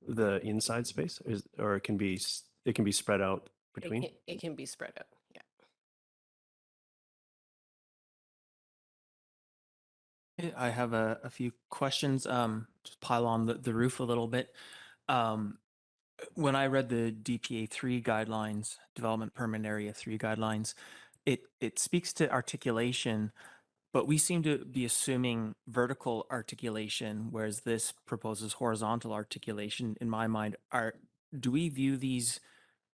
the inside space, or it can be spread out between? It can be spread out. Yeah. I have a few questions. Just pile on the roof a little bit. When I read the DPA 3 guidelines, Development Permit Area 3 guidelines, it speaks to articulation, but we seem to be assuming vertical articulation, whereas this proposes horizontal articulation. In my mind, do we view these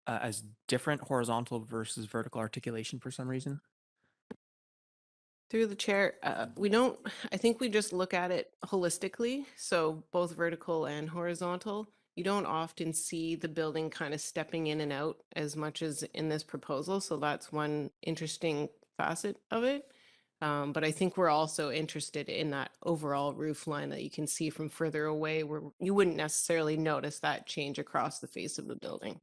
as different, horizontal versus vertical articulation for some reason? Through the chair, we don't, I think we just look at it holistically. So both vertical and horizontal. You don't often see the building kind of stepping in and out as much as in this proposal. So that's one interesting facet of it. But I think we're also interested in that overall roof line that you can see from further away where you wouldn't necessarily notice that change across the face of the building.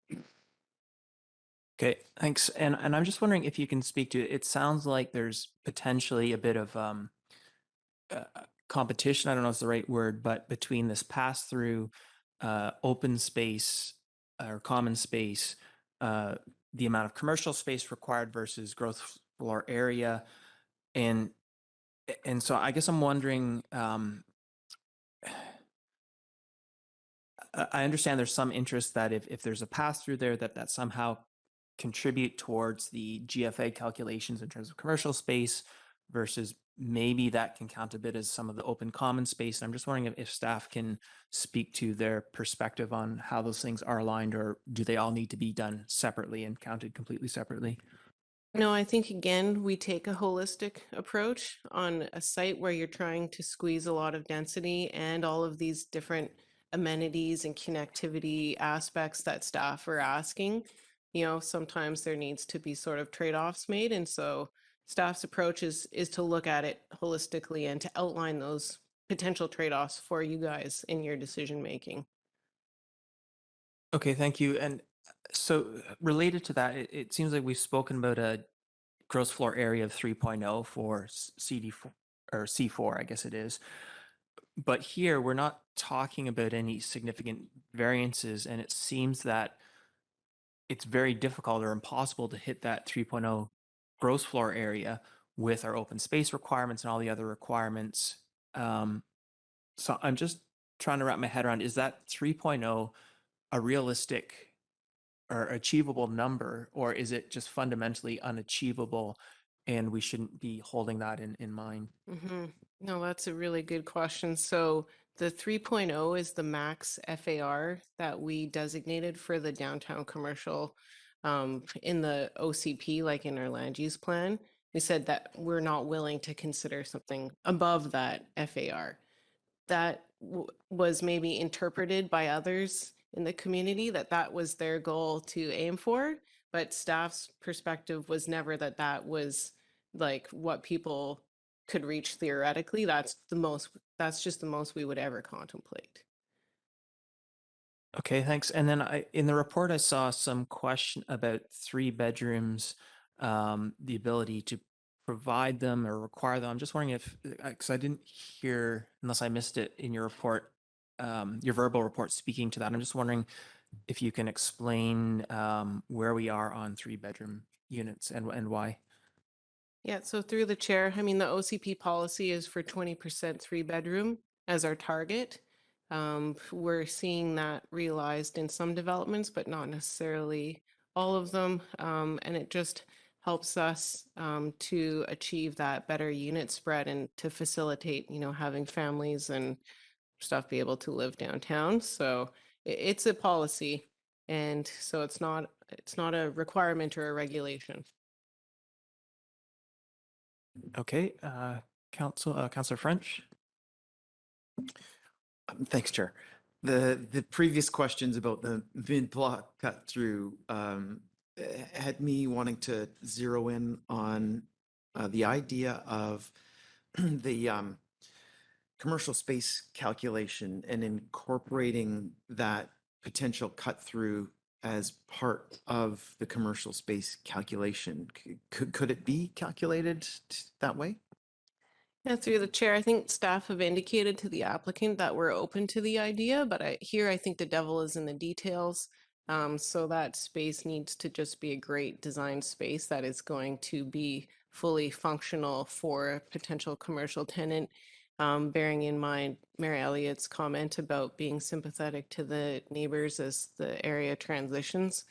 Okay, thanks. And I'm just wondering if you can speak to it. It sounds like there's potentially a bit of competition, I don't know if it's the right word, but between this pass through open space or common space, the amount of commercial space required versus growth floor area. And so I guess I'm wondering, I understand there's some interest that if there's a pass through there, that somehow contribute towards the GFA calculations in terms of commercial space versus maybe that can count a bit as some of the open common space. I'm just wondering if staff can speak to their perspective on how those things are aligned, or do they all need to be done separately and counted completely separately? No, I think again, we take a holistic approach on a site where you're trying to squeeze a lot of density and all of these different amenities and connectivity aspects that staff are asking. You know, sometimes there needs to be sort of trade-offs made. And so staff's approach is to look at it holistically and to outline those potential trade-offs for you guys in your decision making. Okay, thank you. And so related to that, it seems like we've spoken about a gross floor area of 3.0 for CD4 or C4, I guess it is. But here we're not talking about any significant variances, and it seems that it's very difficult or impossible to hit that 3.0 gross floor area with our open space requirements and all the other requirements. So I'm just trying to wrap my head around, is that 3.0 a realistic or achievable number, or is it just fundamentally unachievable and we shouldn't be holding that in mind? No, that's a really good question. So the 3.0 is the max FAR that we designated for the downtown commercial in the OCP, like in our land use plan. We said that we're not willing to consider something above that FAR. That was maybe interpreted by others in the community that that was their goal to aim for, but staff's perspective was never that that was like what people could reach theoretically. That's just the most we would ever contemplate. Okay, thanks. And then in the report, I saw some question about 3 bedrooms, the ability to provide them or require them. I'm just wondering if, because I didn't hear, unless I missed it in your report, your verbal report speaking to that. I'm just wondering if you can explain where we are on 3-bedroom units and why. Yeah, so through the chair, I mean, the OCP policy is for 20% 3-bedroom as our target. We're seeing that realized in some developments, but not necessarily all of them. And it just helps us to achieve that better unit spread and to facilitate, you know, having families and stuff be able to live downtown. So it's a policy, and so it's not a requirement or a regulation. Okay, Councillor French. Thanks, Chair. The previous questions about the mid-block cut through had me wanting to zero in on the idea of the commercial space calculation and incorporating that potential cut through as part of the commercial space calculation. Could it be calculated that way? Yeah, through the chair, I think staff have indicated to the applicant that we're open to the idea, but I think the devil is in the details. So that space needs to just be a great design space that is going to be fully functional for a potential commercial tenant. Bearing in mind Mary Elliott's comment about being sympathetic to the neighbors as the area transitions.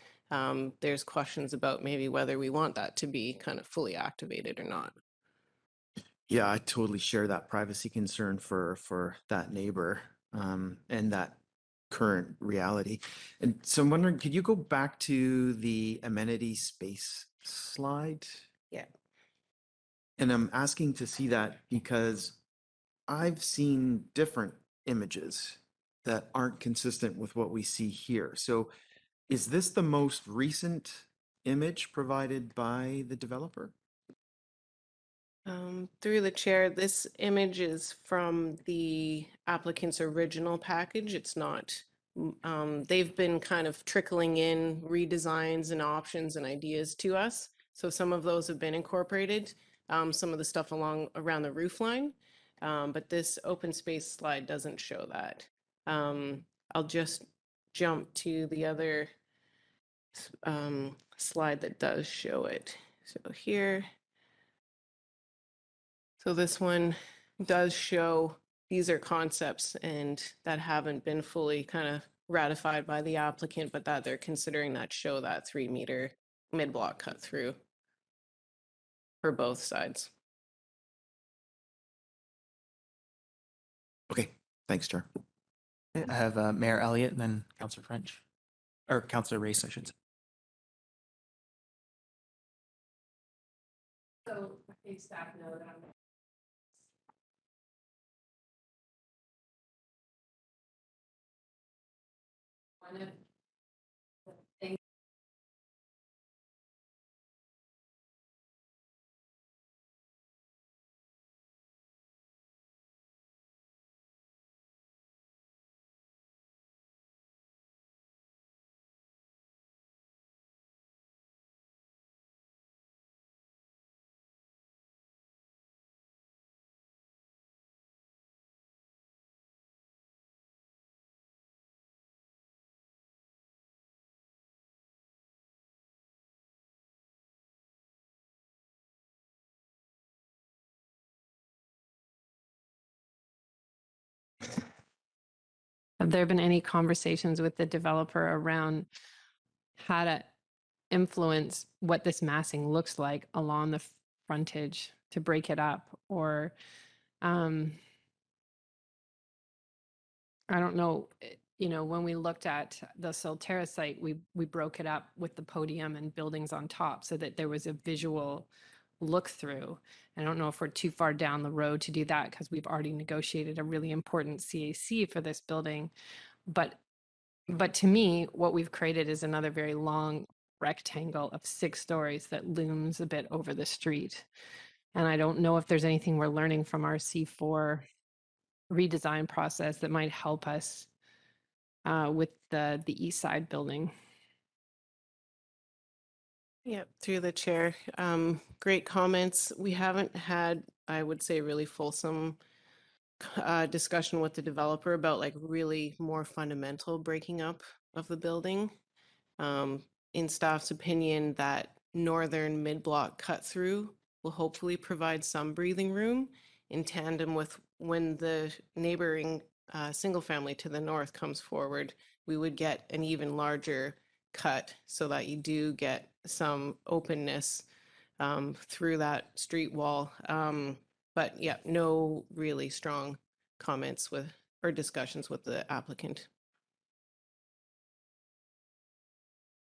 There's questions about maybe whether we want that to be kind of fully activated or not. Yeah, I totally share that privacy concern for that neighbor and that current reality. And so I'm wondering, could you go back to the amenity space slide? Yeah. And I'm asking to see that because I've seen different images that aren't consistent with what we see here. So is this the most recent image provided by the developer? Through the chair, this image is from the applicant's original package. It's not, they've been kind of trickling in redesigns and options and ideas to us. So some of those have been incorporated, some of the stuff around the roof line. But this open space slide doesn't show that. I'll just jump to the other slide that does show it. So here, so this one does show these are concepts and that haven't been fully kind of ratified by the applicant, but that they're considering that show that 3-meter mid-block cut through for both sides. Okay, thanks, Chair. I have Mayor Elliott and then Councillor French, or Councillor Race, I should say. So I think staff know that I'm one of the things. Have there been any conversations with the developer around how to influence what this massing looks like along the frontage to break it up? Or I don't know, you know, when we looked at the Solterra site, we broke it up with the podium and buildings on top so that there was a visual look through. I don't know if we're too far down the road to do that because we've already negotiated a really important CAC for this building. But to me, what we've created is another very long rectangle of 6 stories that looms a bit over the street. And I don't know if there's anything we're learning from our C4 redesign process that might help us with the east side building. Yep, through the chair. Great comments. We haven't had, I would say, really fulsome discussion with the developer about like really more fundamental breaking up of the building. In staff's opinion, that northern mid-block cut through will hopefully provide some breathing room in tandem with when the neighboring single family to the north comes forward, we would get an even larger cut so that you do get some openness through that street wall. But yeah, no really strong comments with or discussions with the applicant.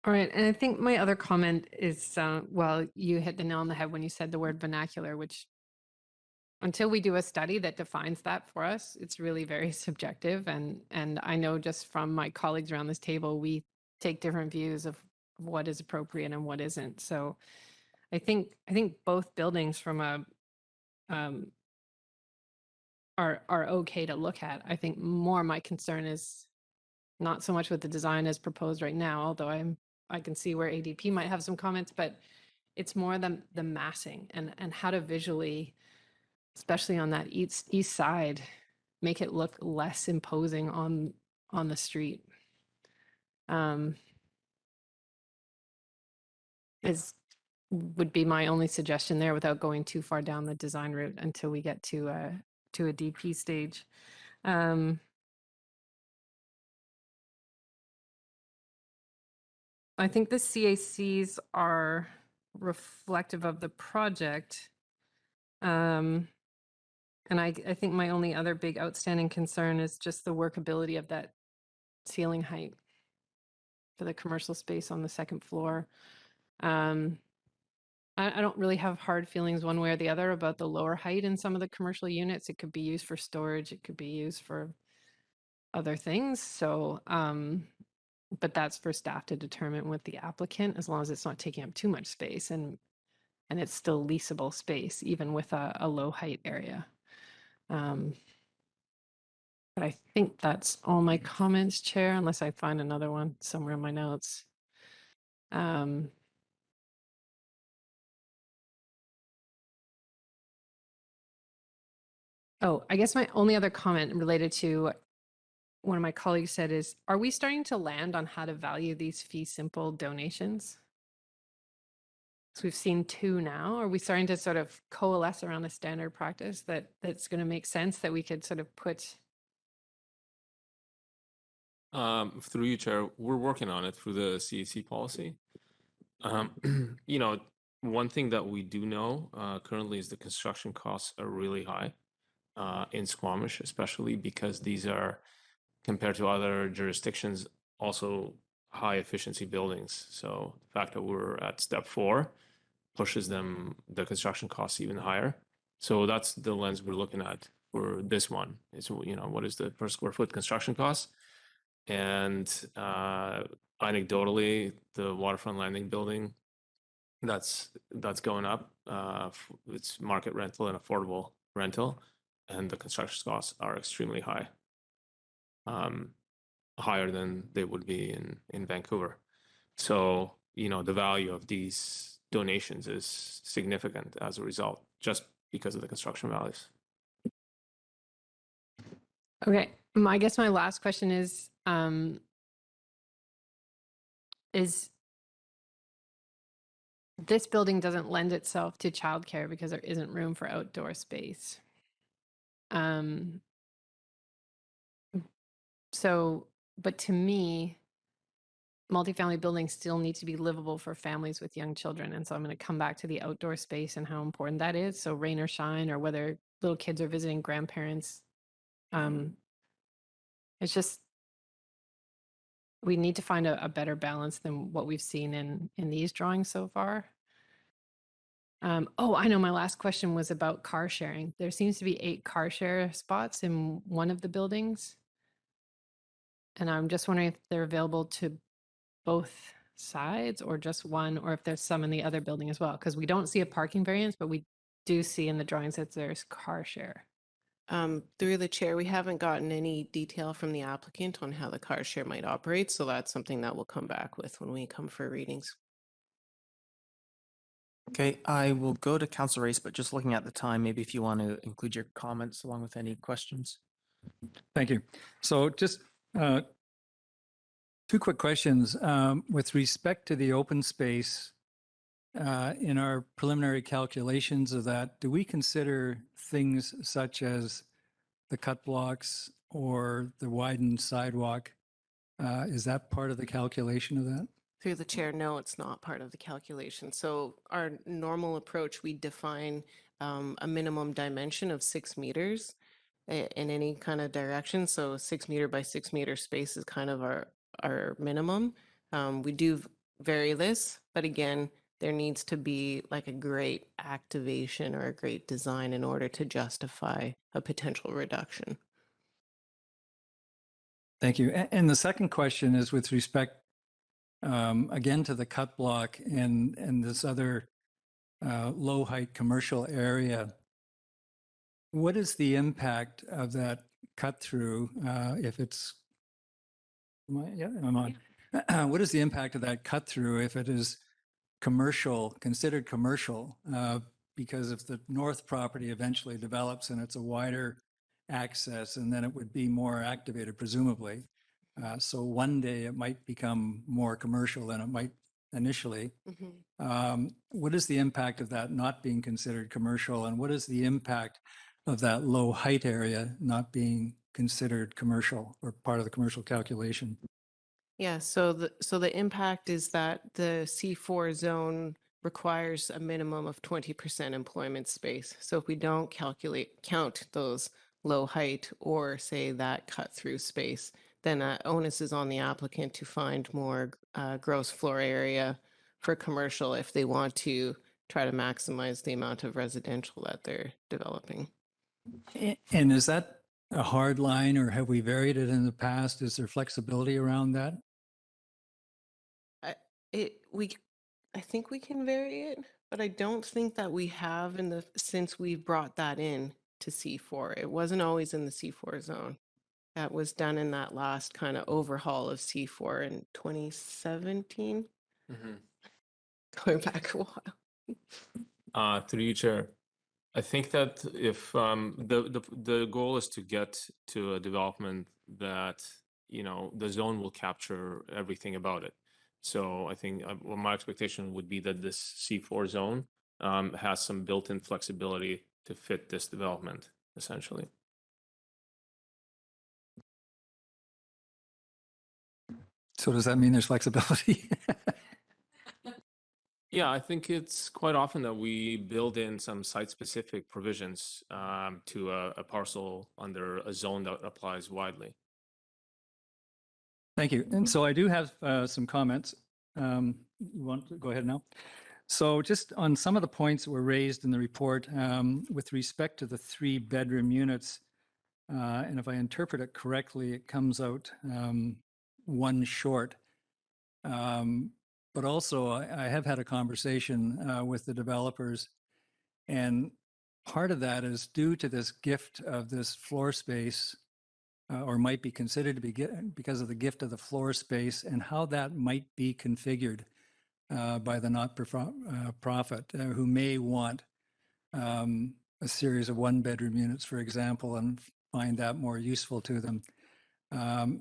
All right, and I think my other comment is, well, you hit the nail on the head when you said the word vernacular, which until we do a study that defines that for us, it's really very subjective. And I know just from my colleagues around this table, we take different views of what is appropriate and what isn't. So I think both buildings from a are okay to look at. I think more my concern is not so much with the design as proposed right now, although I can see where ADP might have some comments, but it's more the massing and how to visually, especially on that east side, make it look less imposing on the street. Would be my only suggestion there without going too far down the design route until we get to a DP stage. I think the CACs are reflective of the project. And I think my only other big outstanding concern is just the workability of that ceiling height for the commercial space on the second floor. I don't really have hard feelings one way or the other about the lower height in some of the commercial units. It could be used for storage. It could be used for other things. So, but that's for staff to determine with the applicant, as long as it's not taking up too much space and it's still leasable space, even with a low height area. But I think that's all my comments, Chair, unless I find another one somewhere in my notes. Oh, I guess my only other comment related to what one of my colleagues said is, are we starting to land on how to value these fee simple donations? So we've seen 2 now. Are we starting to sort of coalesce around a standard practice that's going to make sense that we could sort of put? Through you, Chair, we're working on it through the CAC policy. You know, one thing that we do know currently is the construction costs are really high in Squamish, especially because these are, compared to other jurisdictions, also high efficiency buildings. So the fact that we're at step 4 pushes the construction costs even higher. So that's the lens we're looking at for this one. Is, you know, what is the per square foot construction cost? And anecdotally, the waterfront landing building, that's going up. It's market rental and affordable rental, and the construction costs are extremely high, higher than they would be in Vancouver. So, you know, the value of these donations is significant as a result, just because of the construction values. Okay, I guess my last question is this building doesn't lend itself to childcare because there isn't room for outdoor space. So, but to me, multifamily buildings still need to be livable for families with young children. And so I'm going to come back to the outdoor space and how important that is. So rain or shine, or whether little kids are visiting grandparents. It's just, we need to find a better balance than what we've seen in these drawings so far. Oh, I know my last question was about car sharing. There seems to be 8 car share spots in one of the buildings. And I'm just wondering if they're available to both sides or just one, or if there's some in the other building as well, because we don't see a parking variance, but we do see in the drawings that there's car share. Through the chair, we haven't gotten any detail from the applicant on how the car share might operate, so that's something that we'll come back with when we come for readings. Okay, I will go to Council Race, but just looking at the time, maybe if you want to include your comments along with any questions. Thank you. So just 2 quick questions. With respect to the open space, in our preliminary calculations of that, do we consider things such as the cut blocks or the widened sidewalk? Is that part of the calculation of that? Through the chair, no, it's not part of the calculation. So our normal approach, we define a minimum dimension of 6 meters in any kind of direction. So 6 meter by 6 meter space is kind of our minimum. We do vary this, but again, there needs to be like a great activation or a great design in order to justify a potential reduction. Thank you. And the second question is with respect, again, to the cut block and this other low height commercial area. What is the impact of that cut through if it's, yeah, I'm on. What is the impact of that cut through if it is commercial, considered commercial? Because if the north property eventually develops and it's a wider access, and then it would be more activated, presumably. So one day it might become more commercial than it might initially. What is the impact of that not being considered commercial, and what is the impact of that low height area not being considered commercial or part of the commercial calculation? Yeah, so the impact is that the C4 zone requires a minimum of 20% employment space. So if we don't count those low height or say that cut through space, then onus is on the applicant to find more gross floor area for commercial if they want to try to maximize the amount of residential that they're developing. And is that a hard line, or have we varied it in the past? Is there flexibility around that? I think we can vary it, but I don't think that we have since we've brought that in to C4. It wasn't always in the C4 zone. That was done in that last kind of overhaul of C4 in 2017. Going back a while. Through you, Chair. I think that if the goal is to get to a development that, you know, the zone will capture everything about it. So I think well, my expectation would be that this C4 zone has some built-in flexibility to fit this development, essentially. So does that mean there's flexibility? Yeah, I think it's quite often that we build in some site-specific provisions to a parcel under a zone that applies widely. Thank you. And so I do have some comments. You want to go ahead now? So just on some of the points that were raised in the report with respect to the 3-bedroom units, and if I interpret it correctly, it comes out one short. But also, I have had a conversation with the developers, and part of that is due to this gift of this floor space, or might be considered to be because of the gift of the floor space and how that might be configured by the not-for-profit who may want a series of 1-bedroom units, for example, and find that more useful to them.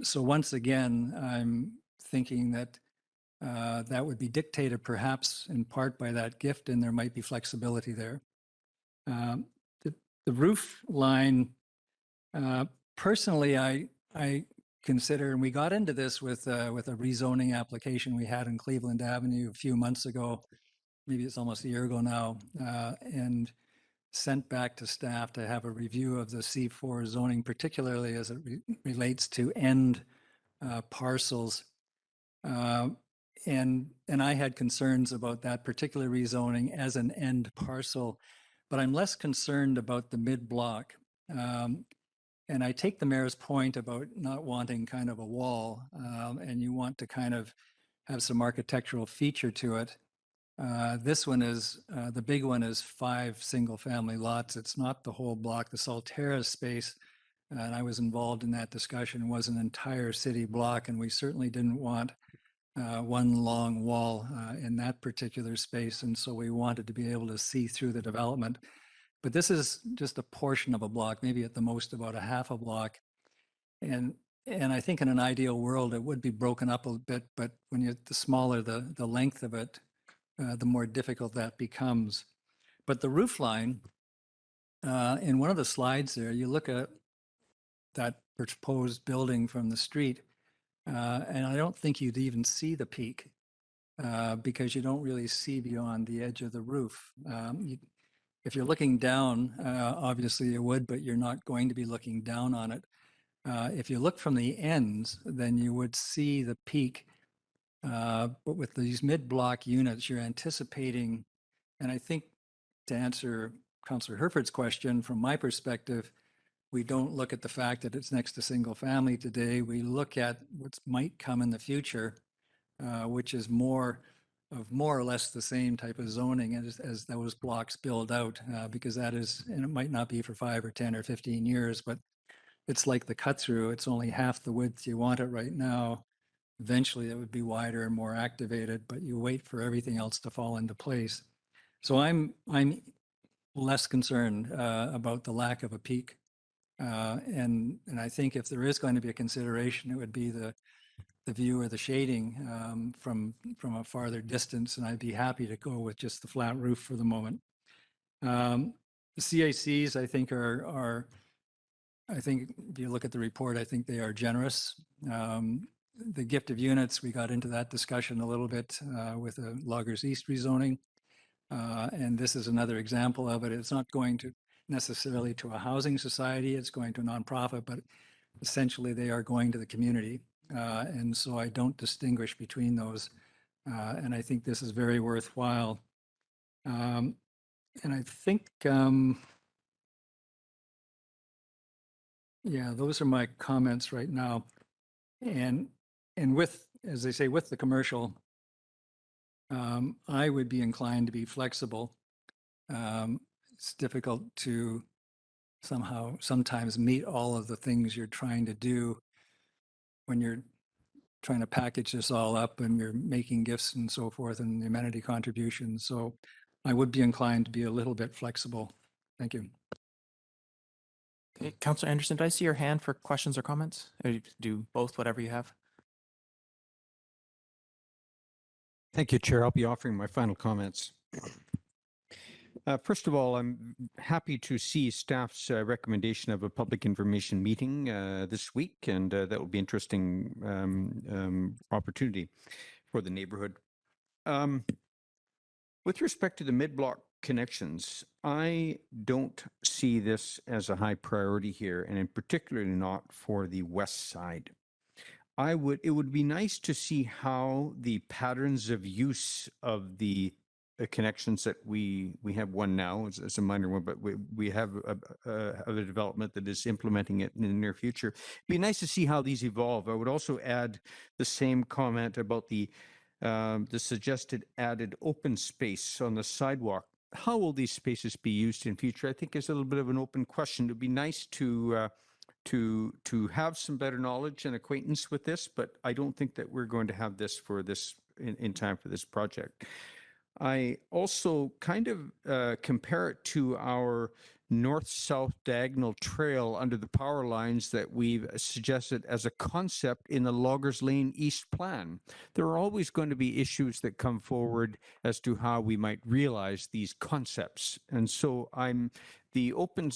So once again, I'm thinking that that would be dictated perhaps in part by that gift, and there might be flexibility there. The roof line, personally, I consider, and we got into this with a rezoning application we had in Cleveland Avenue a few months ago, maybe it's almost a year ago now, and sent back to staff to have a review of the C4 zoning, particularly as it relates to end parcels. And I had concerns about that particular rezoning as an end parcel, but I'm less concerned about the mid-block. And I take the mayor's point about not wanting kind of a wall, and you want to kind of have some architectural feature to it. This one is, the big one is 5 single-family lots. It's not the whole block. The Salterra space, and I was involved in that discussion, was an entire city block, and we certainly didn't want one long wall in that particular space. And so we wanted to be able to see through the development. But this is just a portion of a block, maybe at the most about a half a block. And I think in an ideal world, it would be broken up a bit, but when you, the smaller the length of it, the more difficult that becomes. But the roof line, in one of the slides there, you look at that proposed building from the street, and I don't think you'd even see the peak because you don't really see beyond the edge of the roof. If you're looking down, obviously you would, but you're not going to be looking down on it. If you look from the ends, then you would see the peak. But with these mid-block units, you're anticipating, and I think to answer Councillor Herford's question, from my perspective, we don't look at the fact that it's next to single family today. We look at what might come in the future, which is more or less the same type of zoning as those blocks build out, because that is, and it might not be for 5 or 10 or 15 years, but it's like the cut through. It's only half the width you want it right now. Eventually it would be wider and more activated, but you wait for everything else to fall into place. So I'm less concerned about the lack of a peak. And I think if there is going to be a consideration, it would be the view or the shading from a farther distance, and I'd be happy to go with just the flat roof for the moment. The CACs, I think, I think if you look at the report, I think they are generous. The gift of units, we got into that discussion a little bit with the Loggers East rezoning. And this is another example of it. It's not going to necessarily to a housing society, it's going to a nonprofit, but essentially they are going to the community. And so I don't distinguish between those. And I think this is very worthwhile. And I think, yeah, those are my comments right now. And with, as they say, with the commercial, I would be inclined to be flexible. It's difficult to sometimes meet all of the things you're trying to do when you're trying to package this all up and you're making gifts and so forth and the amenity contributions. So I would be inclined to be a little bit flexible. Thank you. Okay, Councillor Anderson, did I see your hand for questions or comments? Or you do both, whatever you have? Thank you, Chair. I'll be offering my final comments. First of all, I'm happy to see staff's recommendation of a public information meeting this week, and that will be interesting opportunity for the neighborhood. With respect to the mid-block connections, I don't see this as a high priority here, and in particularly not for the west side. It would be nice to see how the patterns of use of the connections that we have one now as a minor one, but we have a development that is implementing it in the near future. It'd be nice to see how these evolve. I would also add the same comment about the suggested added open space on the sidewalk. How will these spaces be used in future? I think is a little bit of an open question. It'd be nice to have some better knowledge and acquaintance with this, but I don't think that we're going to have this for this in time for this project. I also kind of compare it to our north-south diagonal trail under the power lines that we've suggested as a concept in the Loggers Lane East plan. There are always going to be issues that come forward as to how we might realize these concepts. And so the open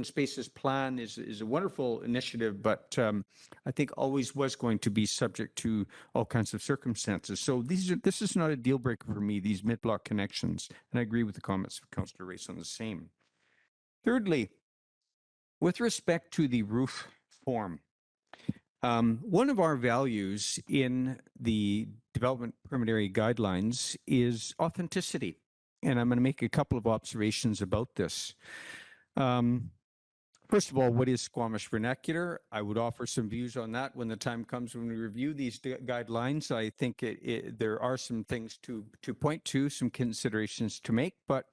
spaces plan is a wonderful initiative, but I think always was going to be subject to all kinds of circumstances. So this is not a deal breaker for me, these mid-block connections, and I agree with the comments of Councillor Rezon the same. Thirdly, with respect to the roof form, one of our values in the development permit area guidelines is authenticity. And I'm going to make a couple of observations about this. First of all, what is Squamish vernacular? I would offer some views on that when the time comes when we review these guidelines. I think there are some things to point to, some considerations to make, but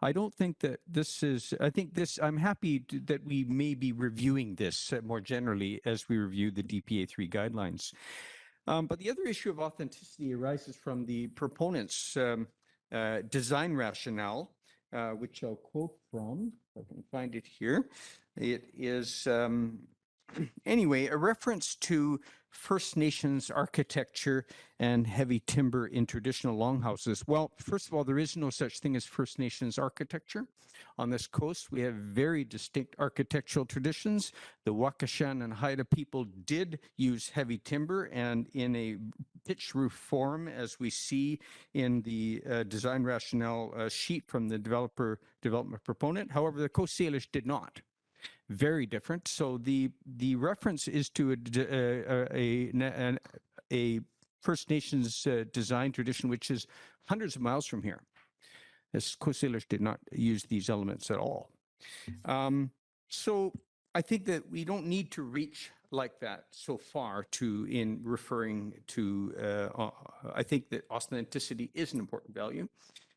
I don't think that this is, I'm happy that we may be reviewing this more generally as we review the DPA 3 guidelines. But the other issue of authenticity arises from the proponents' design rationale, which I'll quote from, if I can find it here. It is, anyway, a reference to First Nations architecture and heavy timber in traditional longhouses. Well, first of all, there is no such thing as First Nations architecture. On this coast, we have very distinct architectural traditions. The Wakashan and Haida people did use heavy timber, and in a pitched roof form, as we see in the design rationale sheet from the development proponent. However, the Coast Salish did not. Very different. So the reference is to a First Nations design tradition, which is hundreds of miles from here. As Coast Salish did not use these elements at all. So I think that we don't need to reach like that so far in referring to, I think that authenticity is an important value.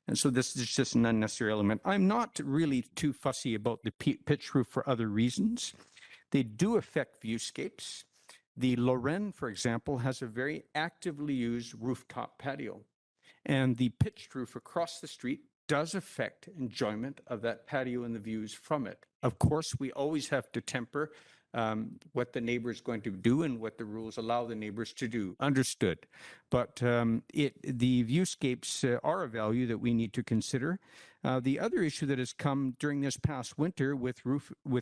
And so this is just an unnecessary element. I'm not really too fussy about the pitch roof for other reasons. They do affect viewscapes. The Lorraine, for example, has a very actively used rooftop patio. And the pitched roof across the street does affect enjoyment of that patio and the views from it. Of course, we always have to temper what the neighbor is going to do and what the rules allow the neighbors to do. Understood. But the viewscapes are a value that we need to consider. The other issue that has come during this past winter with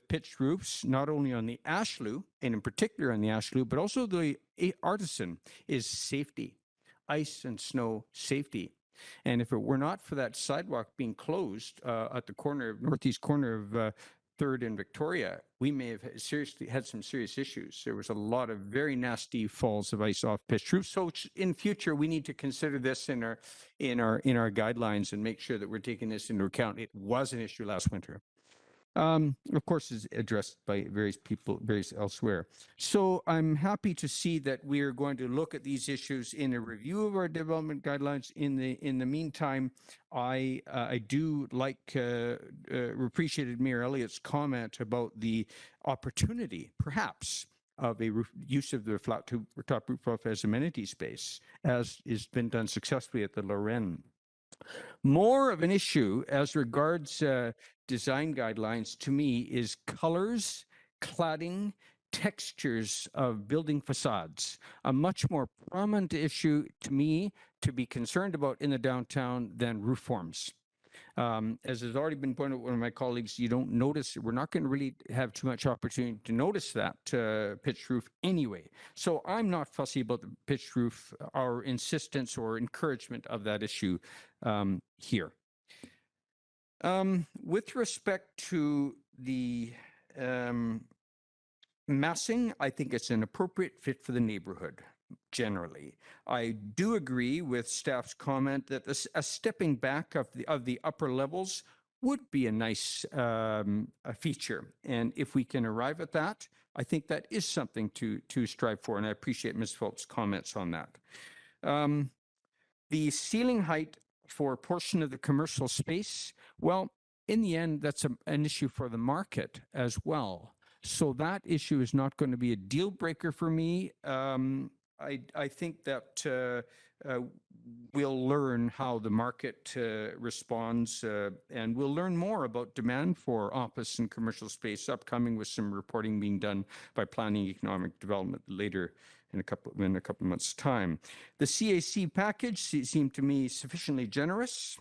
pitched roofs, not only on the Ashlew, and in particular on the Ashlew, but also the Artisan, is safety, ice and snow safety. And if it were not for that sidewalk being closed at the northeast corner of 3rd and Victoria, we may have had some serious issues. There was a lot of very nasty falls of ice off pitched roofs. So in future, we need to consider this in our guidelines and make sure that we're taking this into account. It was an issue last winter. Of course, is addressed by various people, elsewhere. So I'm happy to see that we are going to look at these issues in a review of our development guidelines. In the meantime, I do appreciated Mayor Elliott's comment about the opportunity, perhaps, of a use of the flat top roof as amenity space, as has been done successfully at the Lorraine. More of an issue as regards design guidelines to me is colors, cladding, textures of building facades. A much more prominent issue to me to be concerned about in the downtown than roof forms. As has already been pointed out by one of my colleagues, you don't notice, we're not going to really have too much opportunity to notice that pitched roof anyway. So I'm not fussy about the pitched roof, our insistence or encouragement of that issue here. With respect to the massing, I think it's an appropriate fit for the neighborhood. Generally, I do agree with staff's comment that a stepping back of the upper levels would be a nice feature, and if we can arrive at that, I think that is something to strive for, and I appreciate Ms. Phelps' comments on that. The ceiling height for a portion of the commercial space, well, in the end, that's an issue for the market as well. So that issue is not going to be a deal breaker for me. I think that we'll learn how the market responds, and we'll learn more about demand for office and commercial space upcoming, with some reporting being done by Planning Economic Development later in a couple of months' time. The CAC package seemed to me sufficiently generous.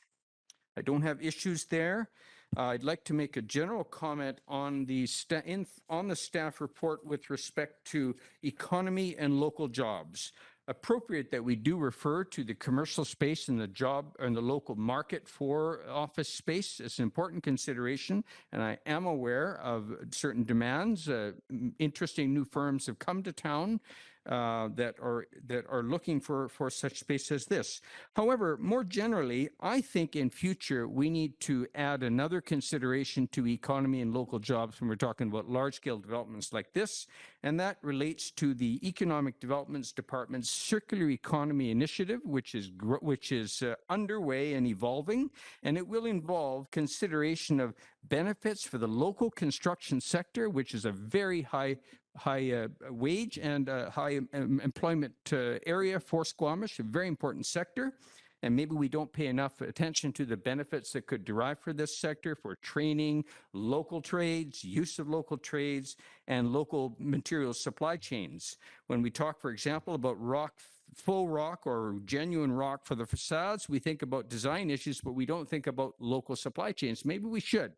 I don't have issues there. I'd like to make a general comment on the staff report with respect to economy and local jobs. Appropriate that we do refer to the commercial space and the job and the local market for office space. It's an important consideration, and I am aware of certain demands. Interesting new firms have come to town that are looking for such space as this. However, more generally, I think in future we need to add another consideration to economy and local jobs when we're talking about large-scale developments like this, and that relates to the Economic Development Department's Circular Economy Initiative, which is underway and evolving, and it will involve consideration of benefits for the local construction sector, which is a very high wage and high employment area for Squamish, a very important sector. And maybe we don't pay enough attention to the benefits that could derive for this sector, for training, local trades, use of local trades, and local materials supply chains. When we talk, for example, about faux rock or genuine rock for the facades, we think about design issues, but we don't think about local supply chains. Maybe we should.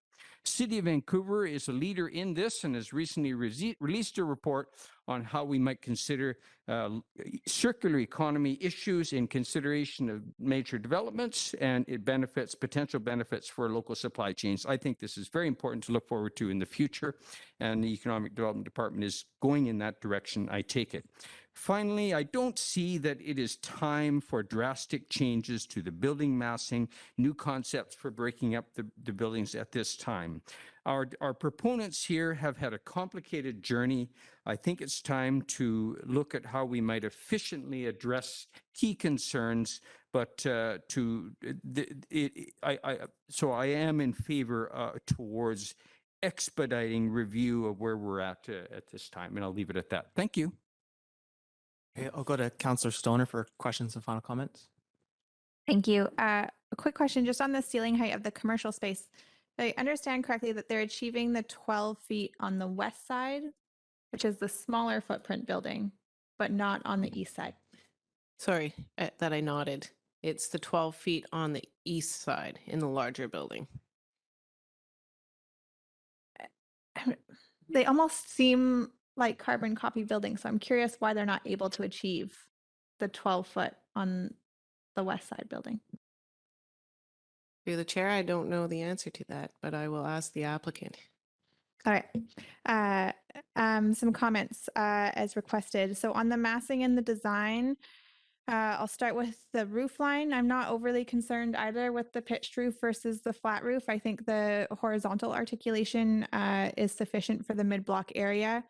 City of Vancouver is a leader in this and has recently released a report on how we might consider circular economy issues in consideration of major developments and potential benefits for local supply chains. I think this is very important to look forward to in the future, and the Economic Development Department is going in that direction, I take it. Finally, I don't see that it is time for drastic changes to the building massing, new concepts for breaking up the buildings at this time. Our proponents here have had a complicated journey. I think it's time to look at how we might efficiently address key concerns, but so I am in favor towards expediting review of where we're at this time, and I'll leave it at that. Thank you. Okay, I'll go to Councillor Stoner for questions and final comments. Thank you. A quick question just on the ceiling height of the commercial space. I understand correctly that they're achieving the 12 feet on the west side, which is the smaller footprint building, but not on the east side. Sorry that I nodded. It's the 12 feet on the east side in the larger building. They almost seem like carbon copy buildings, so I'm curious why they're not able to achieve the 12 foot on the west side building. Through the chair, I don't know the answer to that, but I will ask the applicant. All right. Some comments as requested. So on the massing and the design, I'll start with the roof line. I'm not overly concerned either with the pitched roof versus the flat roof. I think the horizontal articulation is sufficient for the mid-block area.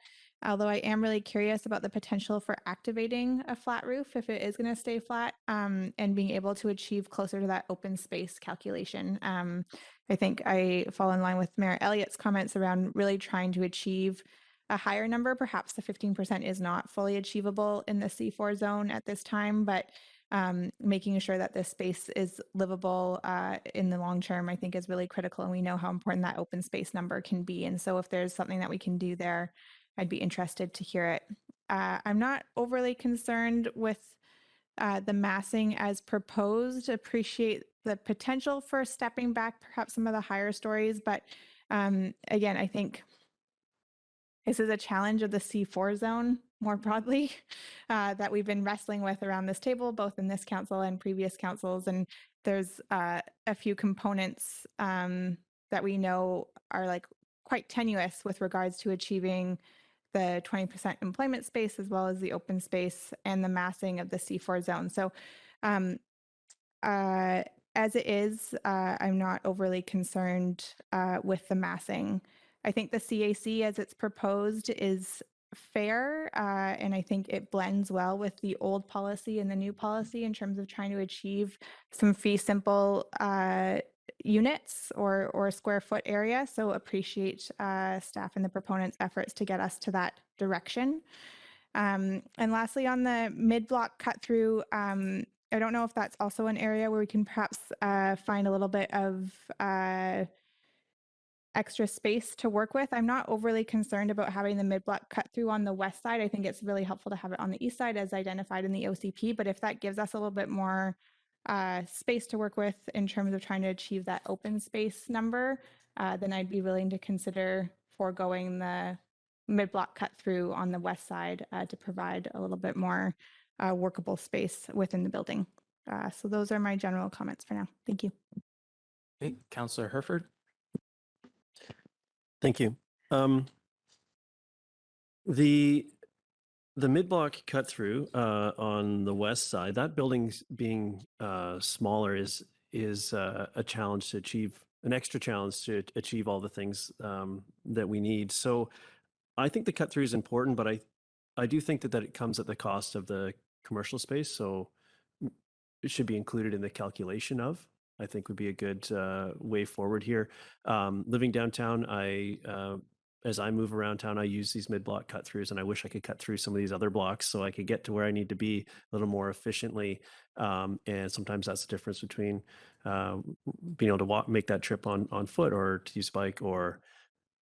Although I am really curious about the potential for activating a flat roof if it is going to stay flat, and being able to achieve closer to that open space calculation. I think I fall in line with Mayor Elliott's comments around really trying to achieve a higher number. Perhaps the 15% is not fully achievable in the C4 zone at this time, but making sure that this space is livable in the long term, I think is really critical. And we know how important that open space number can be. And so if there's something that we can do there, I'd be interested to hear it. I'm not overly concerned with the massing as proposed. Appreciate the potential for stepping back perhaps some of the higher stories, but again, I think this is a challenge of the C4 zone more broadly that we've been wrestling with around this table, both in this council and previous councils. And there's a few components that we know are like quite tenuous with regards to achieving the 20% employment space, as well as the open space and the massing of the C4 zone. So as it is, I'm not overly concerned with the massing. I think the CAC as it's proposed is fair, and I think it blends well with the old policy and the new policy in terms of trying to achieve some fee simple units or square foot area. So appreciate staff and the proponents' efforts to get us to that direction. And lastly, on the mid-block cut through, I don't know if that's also an area where we can perhaps find a little bit of extra space to work with. I'm not overly concerned about having the mid-block cut through on the west side. I think it's really helpful to have it on the east side as identified in the OCP, but if that gives us a little bit more space to work with in terms of trying to achieve that open space number, then I'd be willing to consider foregoing the mid-block cut through on the west side to provide a little bit more workable space within the building. So those are my general comments for now. Thank you. Okay, Councillor Herford. Thank you. The mid-block cut through on the west side, that building's being smaller is a challenge to achieve, an extra challenge to achieve all the things that we need. So I think the cut through is important, but I do think that it comes at the cost of the commercial space. So it should be included in the calculation of, I think would be a good way forward here. Living downtown, as I move around town, I use these mid-block cut throughs, and I wish I could cut through some of these other blocks so I could get to where I need to be a little more efficiently. And sometimes that's the difference between being able to make that trip on foot, or to use a bike, or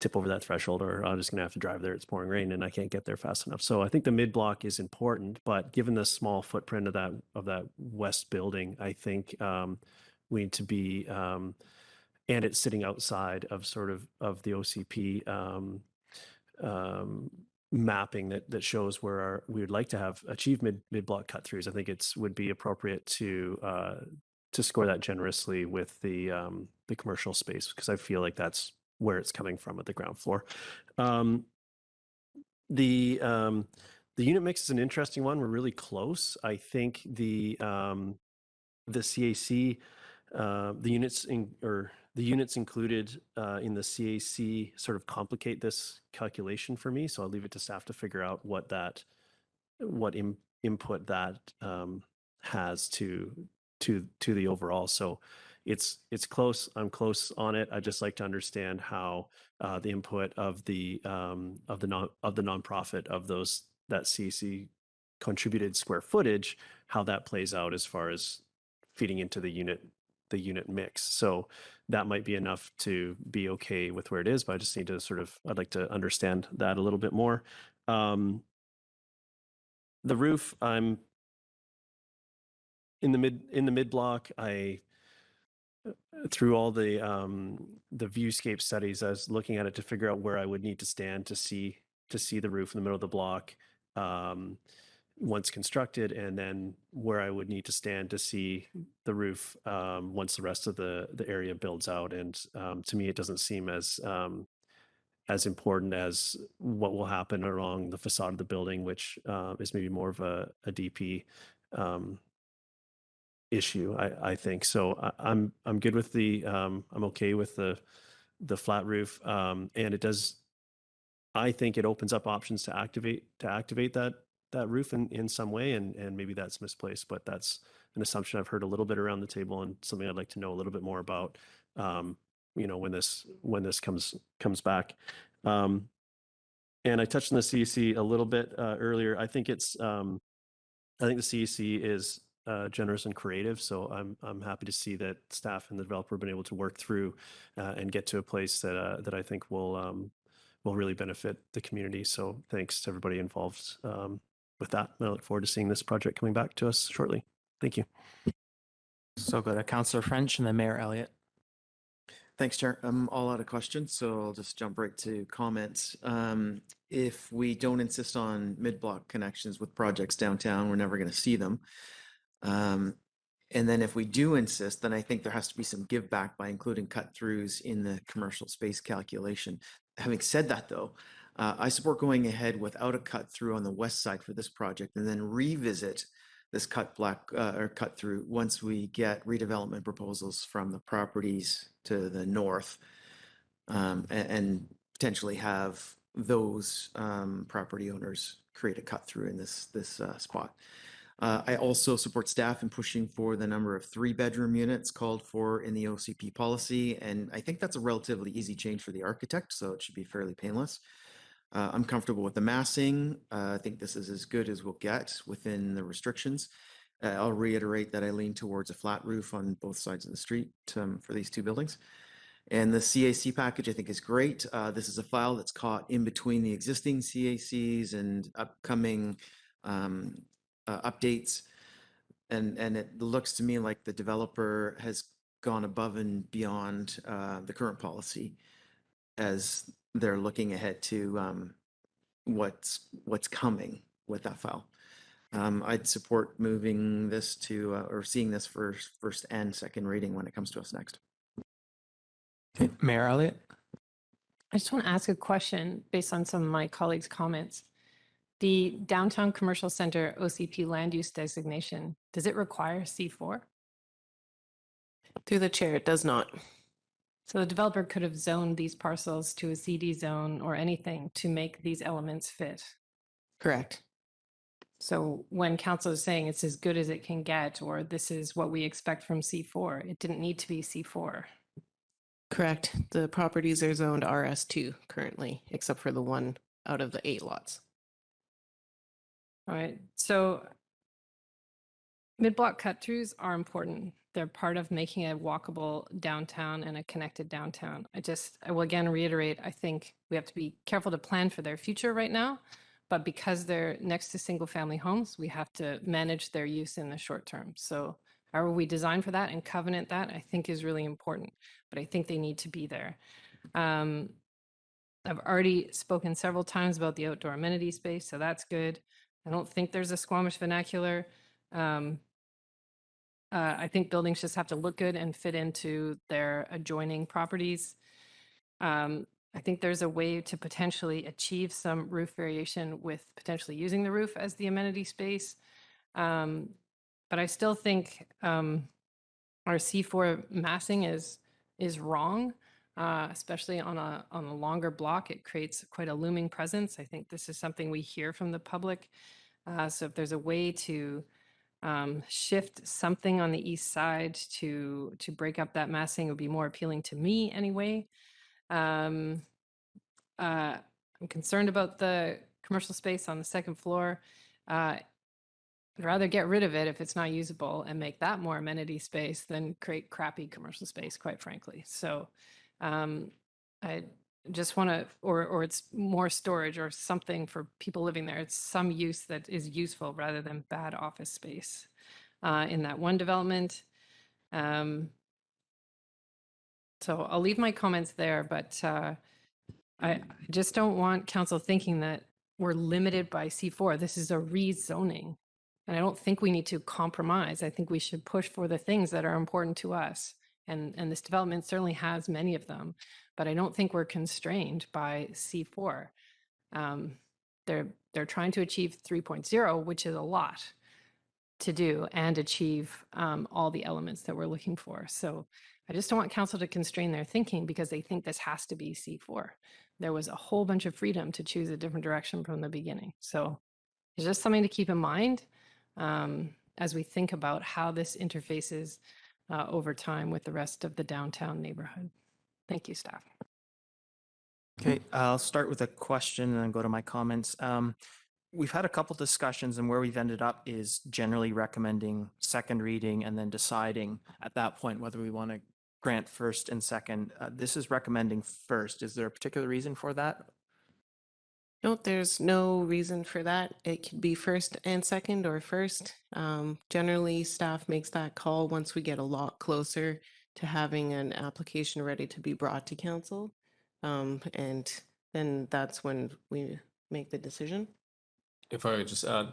tip over that threshold, or I'm just going to have to drive there. It's pouring rain and I can't get there fast enough. So I think the mid block is important, but given the small footprint of that west building, I think we need to be, and it's sitting outside of sort of the OCP mapping that shows where we would like to have achieved mid block cut throughs. I think would be appropriate to score that generously with the commercial space, because I feel like that's where it's coming from at the ground floor. The unit mix is an interesting one. We're really close. I think the CAC, the units included in the CAC sort of complicate this calculation for me. So I'll leave it to staff to figure out what input that has to the overall. So it's close. I'm close on it. I'd just like to understand how the input of the nonprofit of that CAC contributed square footage, how that plays out as far as feeding into the unit mix. So that might be enough to be okay with where it is, but I just need to I'd like to understand that a little bit more. The roof, I'm in the mid block. Through all the viewscape studies, I was looking at it to figure out where I would need to stand to see the roof in the middle of the block once constructed, and then where I would need to stand to see the roof once the rest of the area builds out. And to me, it doesn't seem as important as what will happen along the facade of the building, which is maybe more of a DP issue, I think. So I'm good with I'm okay with the flat roof, and it does. I think it opens up options to activate that roof in some way, and maybe that's misplaced, but that's an assumption I've heard a little bit around the table, and something I'd like to know a little bit more about. When this comes back. And I touched on the CEC a little bit earlier. I think the CEC is generous and creative. So I'm happy to see that staff and the developer have been able to work through and get to a place that I think will really benefit the community. So thanks to everybody involved with that. And I look forward to seeing this project coming back to us shortly. Thank you. So go to Councillor French and then Mayor Elliott. Thanks, Chair. I'm all out of questions, so I'll just jump right to comments. If we don't insist on mid-block connections with projects downtown, we're never going to see them. And then if we do insist, then I think there has to be some give back by including cut-throughs in the commercial space calculation. Having said that, though, I support going ahead without a cut-through on the west side for this project and then revisit this cut through once we get redevelopment proposals from the properties to the north, and potentially have those property owners create a cut through in this spot. I also support staff in pushing for the number of 3-bedroom units called for in the OCP policy, and I think that's a relatively easy change for the architect, so it should be fairly painless. I'm comfortable with the massing. I think this is as good as we'll get within the restrictions. I'll reiterate that I lean towards a flat roof on both sides of the street for these two buildings. And the CAC package, I think, is great. This is a file that's caught in between the existing CACs and upcoming updates. And it looks to me like the developer has gone above and beyond the current policy as they're looking ahead to what's coming with that file. I'd support moving this to or seeing this first and second reading when it comes to us next. Okay, Mayor Elliott. I just want to ask a question based on some of my colleagues' comments. The Downtown Commercial Center OCP land use designation, does it require C4? Through the chair, it does not. So the developer could have zoned these parcels to a CD zone or anything to make these elements fit. Correct. So when council is saying it's as good as it can get, or this is what we expect from C4, it didn't need to be C4. Correct. The properties are zoned RS2 currently, except for the one out of the 8 lots. All right. So mid-block cut-throughs are important. They're part of making a walkable downtown and a connected downtown. I will again reiterate, I think we have to be careful to plan for their future right now, but because they're next to single family homes, we have to manage their use in the short term. So however we design for that and covenant that, I think is really important, but I think they need to be there. I've already spoken several times about the outdoor amenity space, so that's good. I don't think there's a Squamish vernacular. I think buildings just have to look good and fit into their adjoining properties. I think there's a way to potentially achieve some roof variation with potentially using the roof as the amenity space. But I still think our C4 massing is wrong, especially on a longer block. It creates quite a looming presence. I think this is something we hear from the public. So if there's a way to shift something on the east side to break up that massing, it would be more appealing to me anyway. I'm concerned about the commercial space on the second floor. I'd rather get rid of it if it's not usable and make that more amenity space than create crappy commercial space, quite frankly. So I just want to, or it's more storage or something for people living there. It's some use that is useful rather than bad office space in that one development. So I'll leave my comments there, but I just don't want council thinking that we're limited by C4. This is a rezoning. And I don't think we need to compromise. I think we should push for the things that are important to us. And this development certainly has many of them, but I don't think we're constrained by C4. They're trying to achieve 3.0, which is a lot to do, and achieve all the elements that we're looking for. So I just don't want council to constrain their thinking because they think this has to be C4. There was a whole bunch of freedom to choose a different direction from the beginning. So it's just something to keep in mind as we think about how this interfaces over time with the rest of the downtown neighborhood. Thank you, staff. Okay, I'll start with a question and then go to my comments. we've had a couple discussions, and where we've ended up is generally recommending second reading and then deciding at that point whether we want to grant first and second. This is recommending first. Is there a particular reason for that? No, there's no reason for that. It could be first and second or first. Generally, staff makes that call once we get a lot closer to having an application ready to be brought to council. And then that's when we make the decision. If I could just add,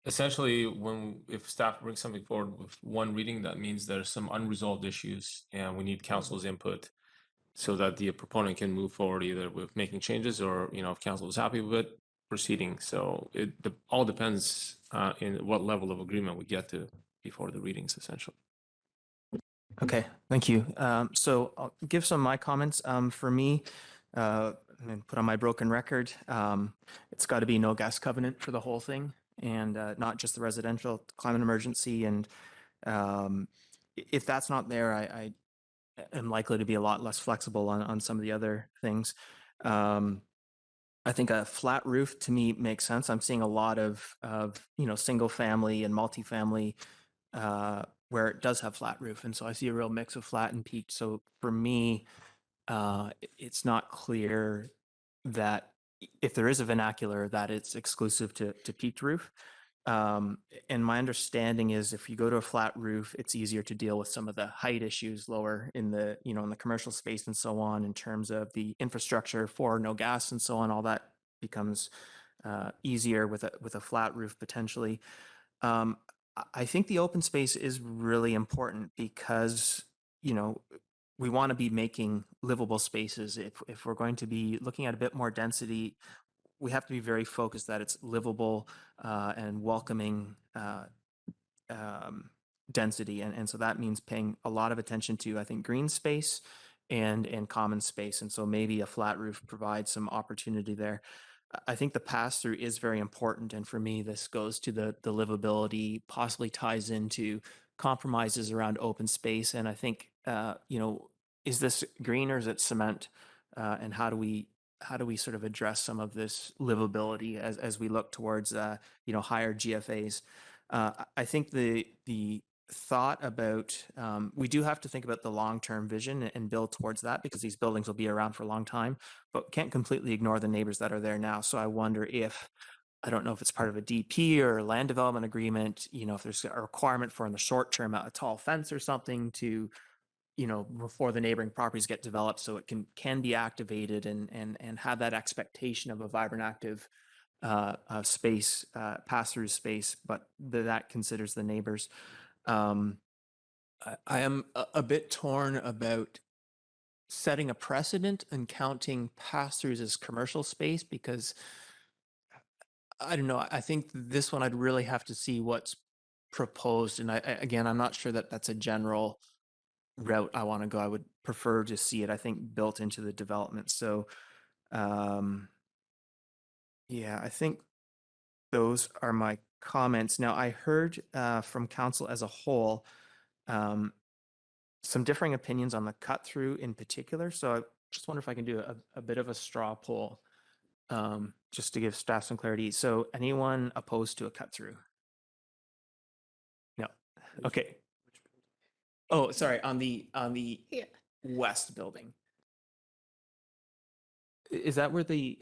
essentially, if staff brings something forward with one reading, that means there's some unresolved issues and we need council's input so that the proponent can move forward either with making changes or, if council is happy with it, proceeding. So it all depends in what level of agreement we get to before the readings, essentially. Okay, thank you. So I'll give some of my comments. For me, and put on my broken record, it's got to be no gas covenant for the whole thing, and not just the residential climate emergency. And if that's not there, I am likely to be a lot less flexible on some of the other things. I think a flat roof to me makes sense. I'm seeing a lot of single family and multifamily where it does have flat roof. And so I see a real mix of flat and peaked. So for me, it's not clear that if there is a vernacular that it's exclusive to peaked roof. And my understanding is if you go to a flat roof, it's easier to deal with some of the height issues lower in the, in the commercial space and so on, in terms of the infrastructure for no gas and so on. All that becomes easier with a flat roof potentially. I think the open space is really important because, we want to be making livable spaces. If we're going to be looking at a bit more density, we have to be very focused that it's livable and welcoming density. And so that means paying a lot of attention to, I think, green space and common space. And so maybe a flat roof provides some opportunity there. I think the pass-through is very important. And for me, this goes to the livability, possibly ties into compromises around open space. And I think, is this green or is it cement? And how do we sort of address some of this livability as we look towards, higher GFAs? I think the thought about, we do have to think about the long-term vision and build towards that because these buildings will be around for a long time, but can't completely ignore the neighbors that are there now. So I wonder if, I don't know if it's part of a DP or a land development agreement, if there's a requirement for in the short term, a tall fence or something to, before the neighboring properties get developed, so it can be activated and have that expectation of a vibrant, active space, pass-through space, but that considers the neighbors. I am a bit torn about setting a precedent and counting pass-throughs as commercial space because I don't know. I think this one I'd really have to see what's proposed, and again, I'm not sure that that's a general route I want to go. I would prefer to see it, I think, built into the development. So, yeah, I think those are my comments. Now, I heard from council as a whole some differing opinions on the cut through in particular. So I just wonder if I can do a bit of a straw poll just to give staff some clarity. So anyone opposed to a cut through? No. Okay. Oh, sorry. On the Yeah. west building. Is that where it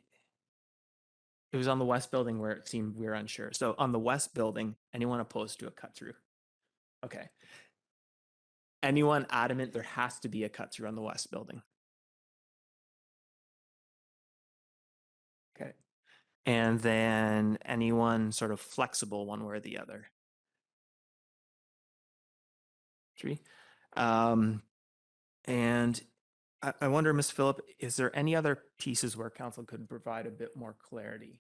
was on the west building where it seemed we were unsure. So on the west building, anyone opposed to a cut through? Okay. Anyone adamant there has to be a cut through on the west building? Okay. And then anyone sort of flexible one way or the other? 3. And I wonder, Ms. Phillip, is there any other pieces where council could provide a bit more clarity?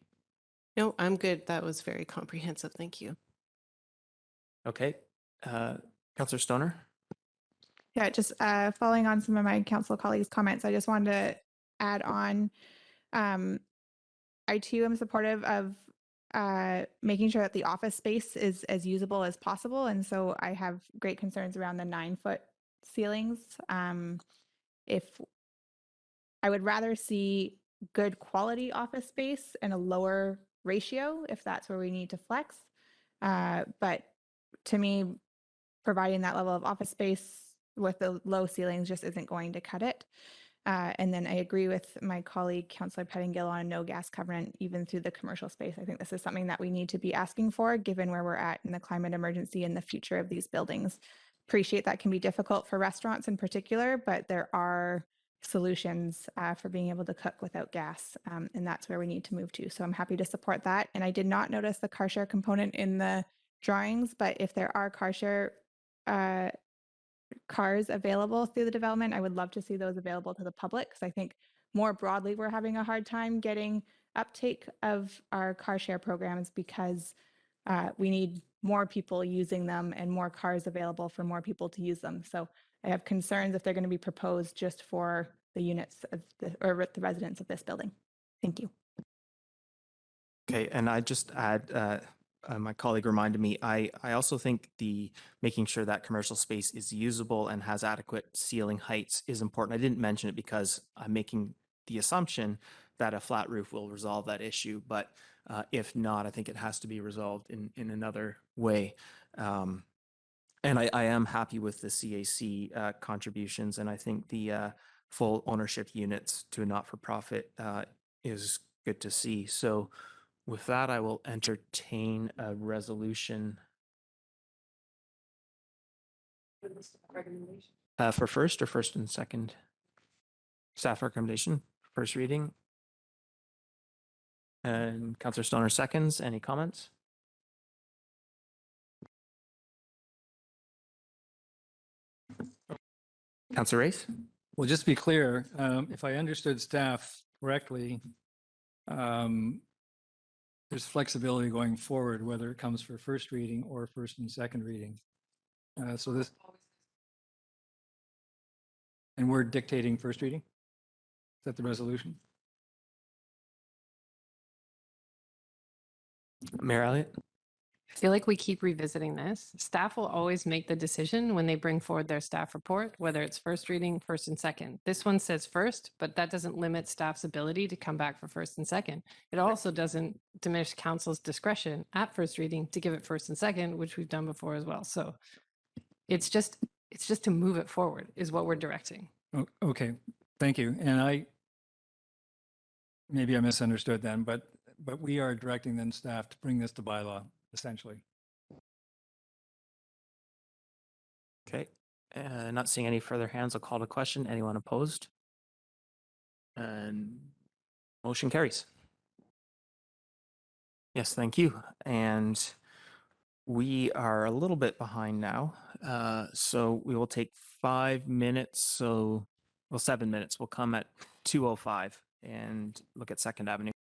No, I'm good. That was very comprehensive. Thank you. Okay. Councillor Stoner? Yeah, just following on some of my council colleagues' comments, I just wanted to add on. I too am supportive of making sure that the office space is as usable as possible, and so I have great concerns around the 9-foot ceilings. If I would rather see good quality office space and a lower ratio if that's where we need to flex. But to me, providing that level of office space with the low ceilings just isn't going to cut it. And then I agree with my colleague, Councillor Pettingill, on a no gas covenant, even through the commercial space. I think this is something that we need to be asking for, given where we're at in the climate emergency and the future of these buildings. Appreciate that can be difficult for restaurants in particular, but there are solutions for being able to cook without gas. And that's where we need to move to. So I'm happy to support that. And I did not notice the car share component in the drawings, but if there are car share cars available through the development, I would love to see those available to the public, because I think more broadly we're having a hard time getting uptake of our car share programs because we need more people using them and more cars available for more people to use them. So I have concerns if they're going to be proposed just for the units of or the residents of this building. Thank you. Okay, and I just add, my colleague reminded me, I also think the making sure that commercial space is usable and has adequate ceiling heights is important. I didn't mention it because I'm making the assumption that a flat roof will resolve that issue, but if not, I think it has to be resolved in another way. And I am happy with the CAC contributions, and I think the full ownership units to a not-for-profit is good to see. So with that, I will entertain a resolution. For first or first and second? Staff recommendation, first reading. And Councillor Stoner seconds. Any comments? Councillor Race? Well, just to be clear, if I understood staff correctly, there's flexibility going forward, whether it comes for first reading or first and second reading. So this, and we're dictating first reading? Is that the resolution? Mayor Elliott? I feel like we keep revisiting this. Staff will always make the decision when they bring forward their staff report, whether it's first reading, first and second. This one says first, but that doesn't limit staff's ability to come back for first and second. It also doesn't diminish council's discretion at first reading to give it first and second, which we've done before as well. So it's just to move it forward is what we're directing. Oh, okay, thank you. And maybe I misunderstood then, but we are directing then staff to bring this to bylaw, essentially. Okay, not seeing any further hands, I'll call to question. Anyone opposed? And motion carries. Yes, thank you. And we are a little bit behind now. So we will take 5 minutes. So, well, 7 minutes. We'll come at 2:05 and look at Second Avenue.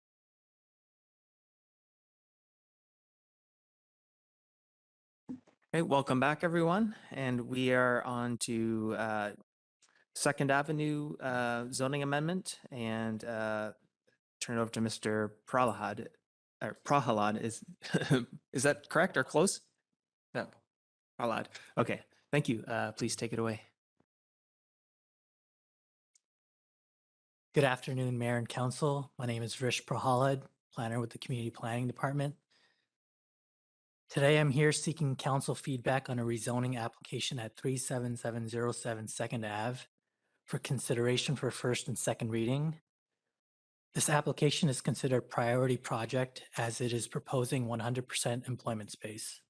Okay, welcome back, everyone. And we are on to Second Avenue zoning amendment, and turn it over to Mr. Prahalad. Prahalad is is that correct or close? No, Prahalad. Okay, thank you. Please take it away. Good afternoon, Mayor and Council. My name is Vrish Prahalad, planner with the Community Planning Department. Today, I'm here seeking council feedback on a rezoning application at 37707 Second Ave for consideration for first and second reading. This application is considered priority project as it is proposing 100% employment space.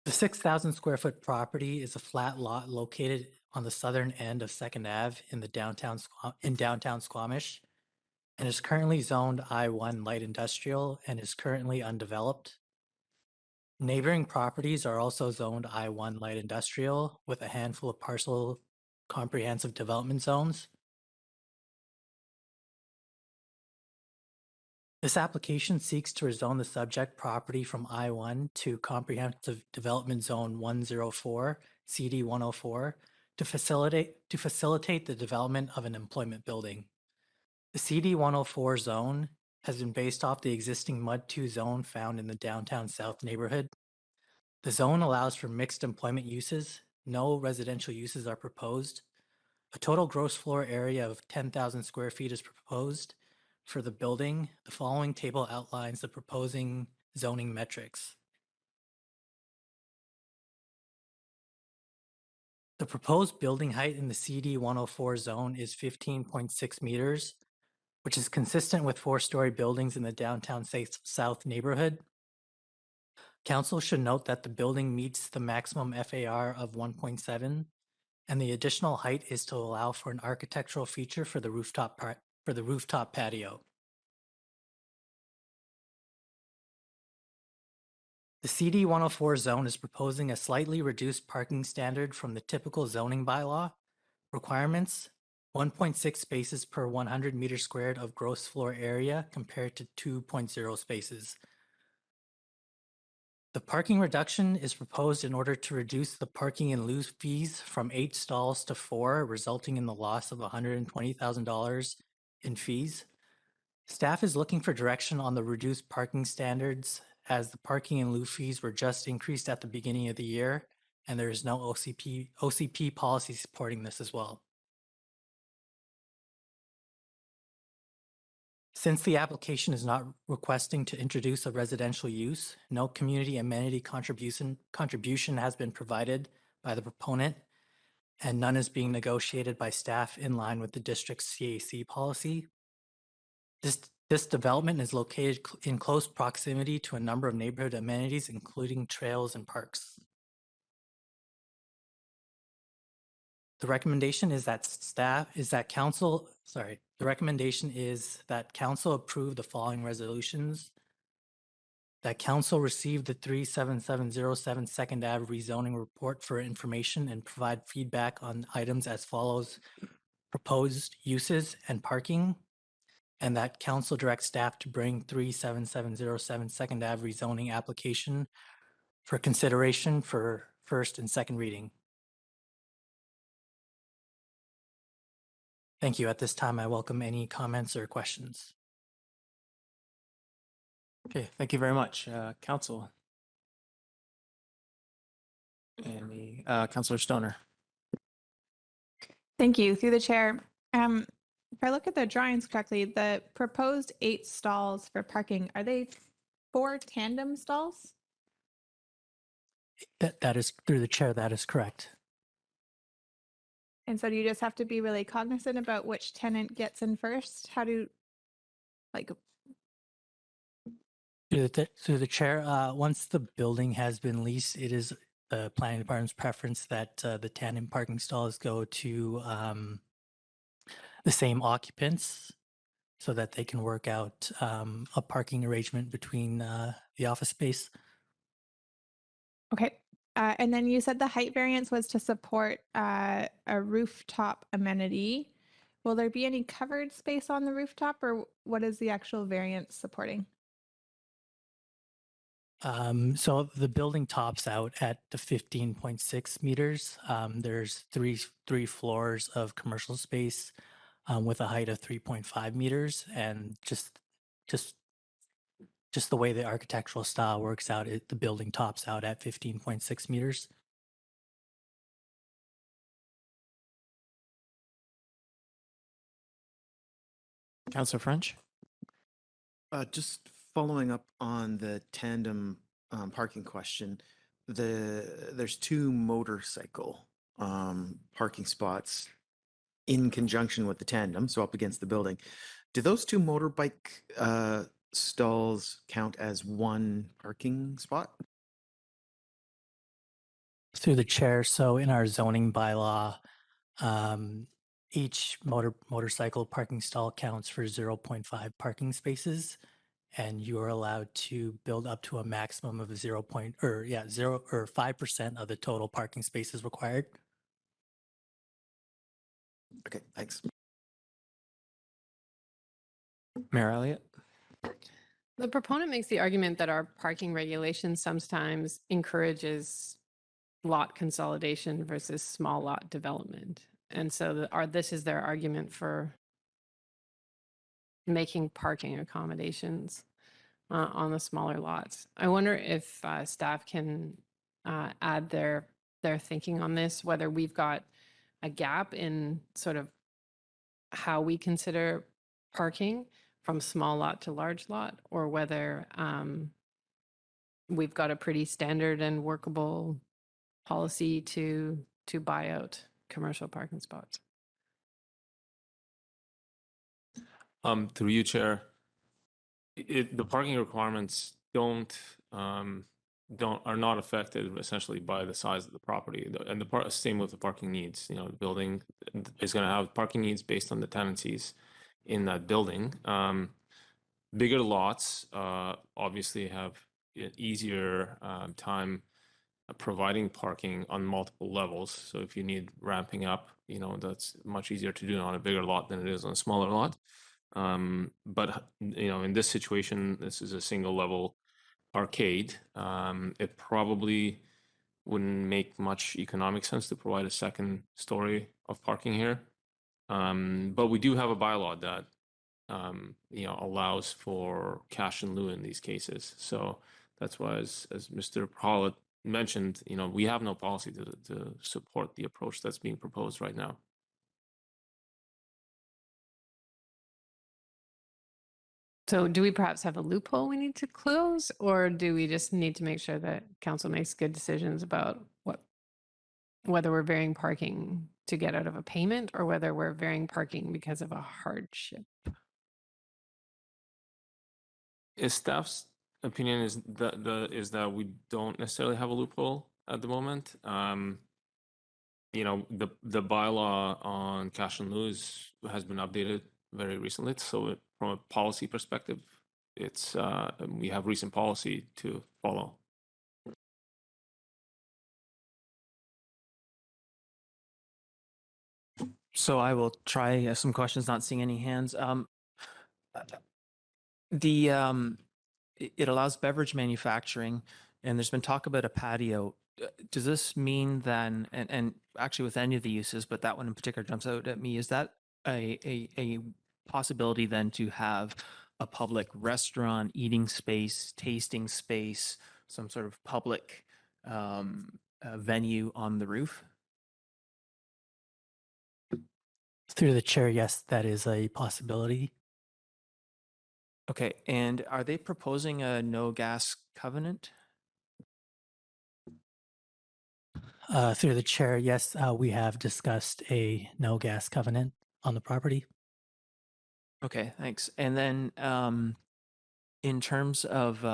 The 6,000 square foot property is a flat lot located on the southern end of Second Ave in downtown Squamish, and is currently zoned I-1 light industrial and is currently undeveloped. Neighboring properties are also zoned I-1 light industrial with a handful of parcel comprehensive development zones. This application seeks to rezone the subject property from I-1 to Comprehensive Development Zone 104, CD 104, to facilitate the development of an employment building. The CD 104 zone has been based off the existing MUD 2 zone found in the downtown south neighborhood. The zone allows for mixed employment uses. No residential uses are proposed. A total gross floor area of 10,000 square feet is proposed for the building. The following table outlines the proposing zoning metrics. The proposed building height in the CD 104 zone is 15.6 meters, which is consistent with four-story buildings in the downtown south neighborhood. Council should note that the building meets the maximum FAR of 1.7, and the additional height is to allow for an architectural feature for the rooftop patio. The CD 104 zone is proposing a slightly reduced parking standard from the typical zoning bylaw requirements, 1.6 spaces per 100 meters squared of gross floor area compared to 2.0 spaces. The parking reduction is proposed in order to reduce the parking in lieu fees from 8 stalls to 4, resulting in the loss of $120,000 in fees. Staff is looking for direction on the reduced parking standards, as the parking in lieu fees were just increased at the beginning of the year, and there is no OCP policy supporting this as well. Since the application is not requesting to introduce a residential use, no community amenity contribution has been provided by the proponent, and none is being negotiated by staff in line with the district's CAC policy. This development is located in close proximity to a number of neighborhood amenities, including trails and parks. The recommendation is that council approve the following resolutions. That council receive the 37707 Second Ave rezoning report for information and provide feedback on items as follows: proposed uses and parking, and that council directs staff to bring 37707 Second Ave rezoning application for consideration for first and second reading. Thank you. At this time, I welcome any comments or questions. Okay, thank you very much, Council. And Councillor Stoner. Thank you. Through the chair. If I look at the drawings correctly, the proposed 8 stalls for parking, are they 4 tandem stalls? That is, through the chair, that is correct. And so do you just have to be really cognizant about which tenant gets in first? How do, like... Through the chair, once the building has been leased, it is the planning department's preference that the tandem parking stalls go to the same occupants so that they can work out a parking arrangement between the office space. Okay. And then you said the height variance was to support a rooftop amenity. Will there be any covered space on the rooftop, or what is the actual variance supporting? So the building tops out at the 15.6 meters. There's three floors of commercial space with a height of 3.5 meters, and just the way the architectural style works out, the building tops out at 15.6 meters. Councillor French. Just following up on the tandem parking question, there's 2 motorcycle parking spots in conjunction with the tandem, so up against the building. Do those 2 motorbike stalls count as 1 parking spot? Through the chair, so in our zoning bylaw, each motorcycle parking stall counts for 0.5 parking spaces, and you are allowed to build up to a maximum of 0 or 5% of the total parking spaces required. Okay, thanks. Mayor Elliott. The proponent makes the argument that our parking regulation sometimes encourages lot consolidation versus small lot development. And so this is their argument for making parking accommodations on the smaller lots. I wonder if staff can add their thinking on this, whether we've got gap in sort of how we consider parking from small lot to large lot, or whether we've got a pretty standard and workable policy to buy out commercial parking spots. Through you, Chair, the parking requirements are not affected essentially by the size of the property. And the same with the parking needs. You know, the building is going to have parking needs based on the tenancies in that building. Bigger lots obviously have an easier time providing parking on multiple levels. So if you need ramping up, you know, that's much easier to do on a bigger lot than it is on a smaller lot. But you know, in this situation, this is a single level arcade. It probably wouldn't make much economic sense to provide a second story of parking here. But we do have a bylaw that you know, allows for cash in lieu in these cases. So that's why, as Mr. Praha mentioned, you know, we have no policy to support the approach that's being proposed right now. So do we perhaps have a loophole we need to close, or do we just need to make sure that council makes good decisions about whether we're varying parking to get out of a payment, or whether we're varying parking because of a hardship? Staff's opinion is that we don't necessarily have a loophole at the moment. You know, the bylaw on cash in lieu has been updated very recently. So from a policy perspective, it's we have recent policy to follow. So I will try some questions, not seeing any hands. It allows beverage manufacturing, and there's been talk about a patio. Does this mean then, and actually with any of the uses, but that one in particular jumps out at me, is that a possibility then to have a public restaurant, eating space, tasting space, some sort of public venue on the roof? Through the chair, yes, that is a possibility. Okay, and are they proposing a no gas covenant? Through the chair, yes, we have discussed a no gas covenant on the property. Okay, thanks. And then in terms of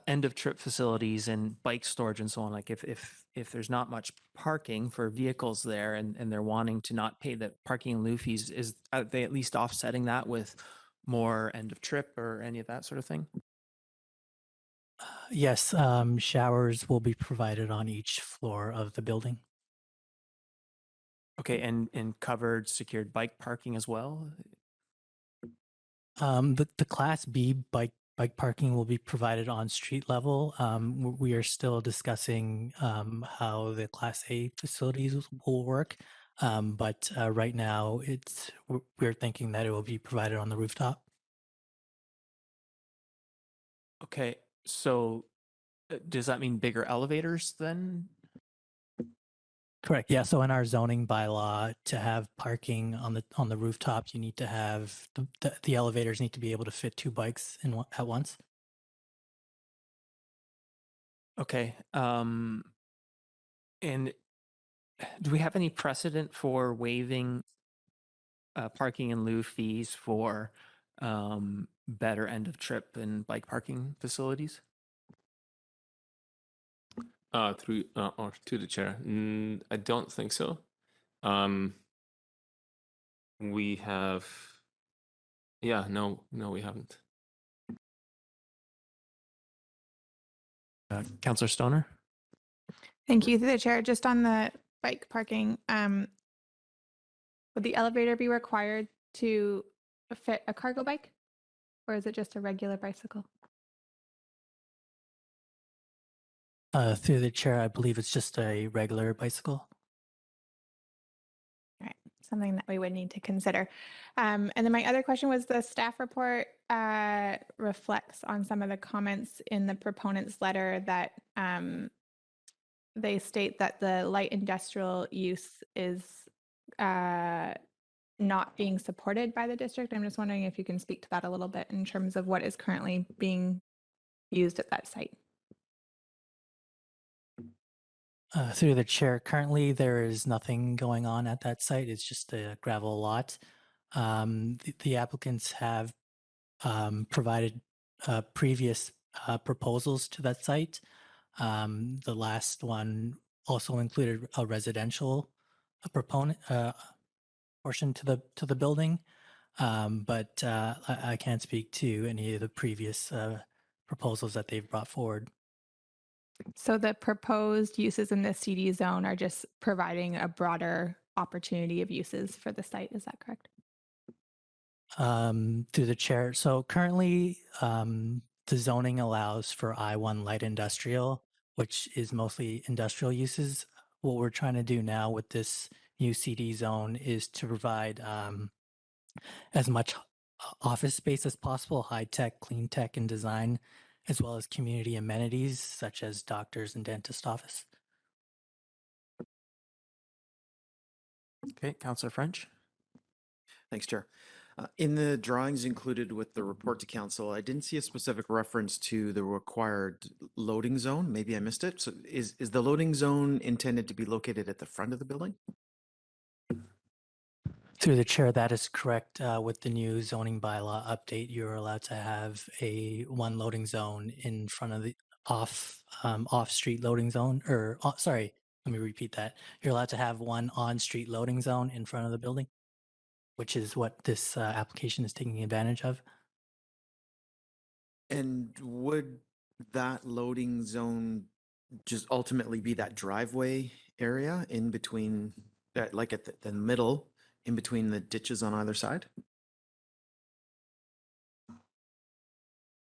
end of trip facilities and bike storage and so on, like if there's not much parking for vehicles there and they're wanting to not pay the parking in lieu fees, are they at least offsetting that with more end of trip or any of that sort of thing? Yes, showers will be provided on each floor of the building. Okay, and covered secured bike parking as well? The Class B bike parking will be provided on street level. We are still discussing how the Class A facilities will work, but right now we're thinking that it will be provided on the rooftop. Okay, so does that mean bigger elevators then? Correct. Yeah. So in our zoning bylaw, to have parking on the rooftop, you need to have the elevators need to be able to fit 2 bikes at once. Okay. And do we have any precedent for waiving parking in lieu fees for better end of trip and bike parking facilities? Through or to the chair, I don't think so. We have, yeah, no, we haven't. Councillor Stoner? Thank you, through the chair. Just on the bike parking, would the elevator be required to fit a cargo bike, or is it just a regular bicycle? Through the chair, I believe it's just a regular bicycle. All right, something that we would need to consider. And then my other question was the staff report reflects on some of the comments in the proponent's letter that they state that the light industrial use is not being supported by the district. I'm just wondering if you can speak to that a little bit in terms of what is currently being used at that site. Through the chair, currently there is nothing going on at that site. It's just a gravel lot. The applicants have provided previous proposals to that site. The last one also included a residential proponent portion to the building, but I can't speak to any of the previous proposals that they've brought forward. So the proposed uses in the CD zone are just providing a broader opportunity of uses for the site. Is that correct? Through the chair. So currently, the zoning allows for I1 light industrial, which is mostly industrial uses. What we're trying to do now with this new CD zone is to provide as much office space as possible, high tech, clean tech, and design, as well as community amenities such as doctors and dentist office. Okay, Councillor French. Thanks, Chair. In the drawings included with the report to council, I didn't see a specific reference to the required loading zone. Maybe I missed it. So is the loading zone intended to be located at the front of the building? Through the chair, that is correct. With the new zoning bylaw update, you're allowed to have one loading zone in front of the off-street loading zone, or sorry, let me repeat that. You're allowed to have one on-street loading zone in front of the building, which is what this application is taking advantage of. And would that loading zone just ultimately be that driveway area in between, like at the middle, in between the ditches on either side?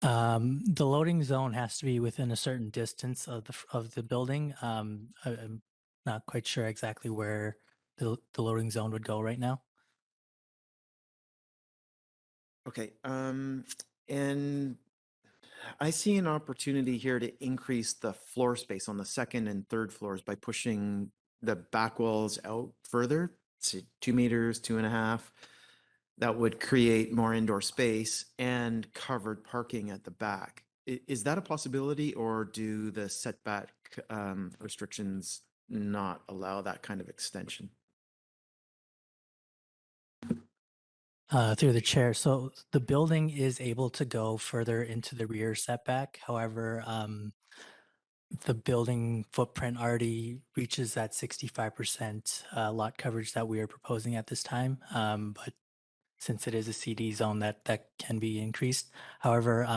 The loading zone has to be within a certain distance of the building. I'm not quite sure exactly where the loading zone would go right now. Okay, and I see an opportunity here to increase the floor space on the second and third floors by pushing the back walls out further, say 2 meters, 2.5. That would create more indoor space and covered parking at the back. Is that a possibility, or do the setback restrictions not allow that kind of extension? Through the chair. So the building is able to go further into the rear setback. However, the building footprint already reaches that 65% lot coverage that we are proposing at this time. But since it is a CD zone, that can be increased. However,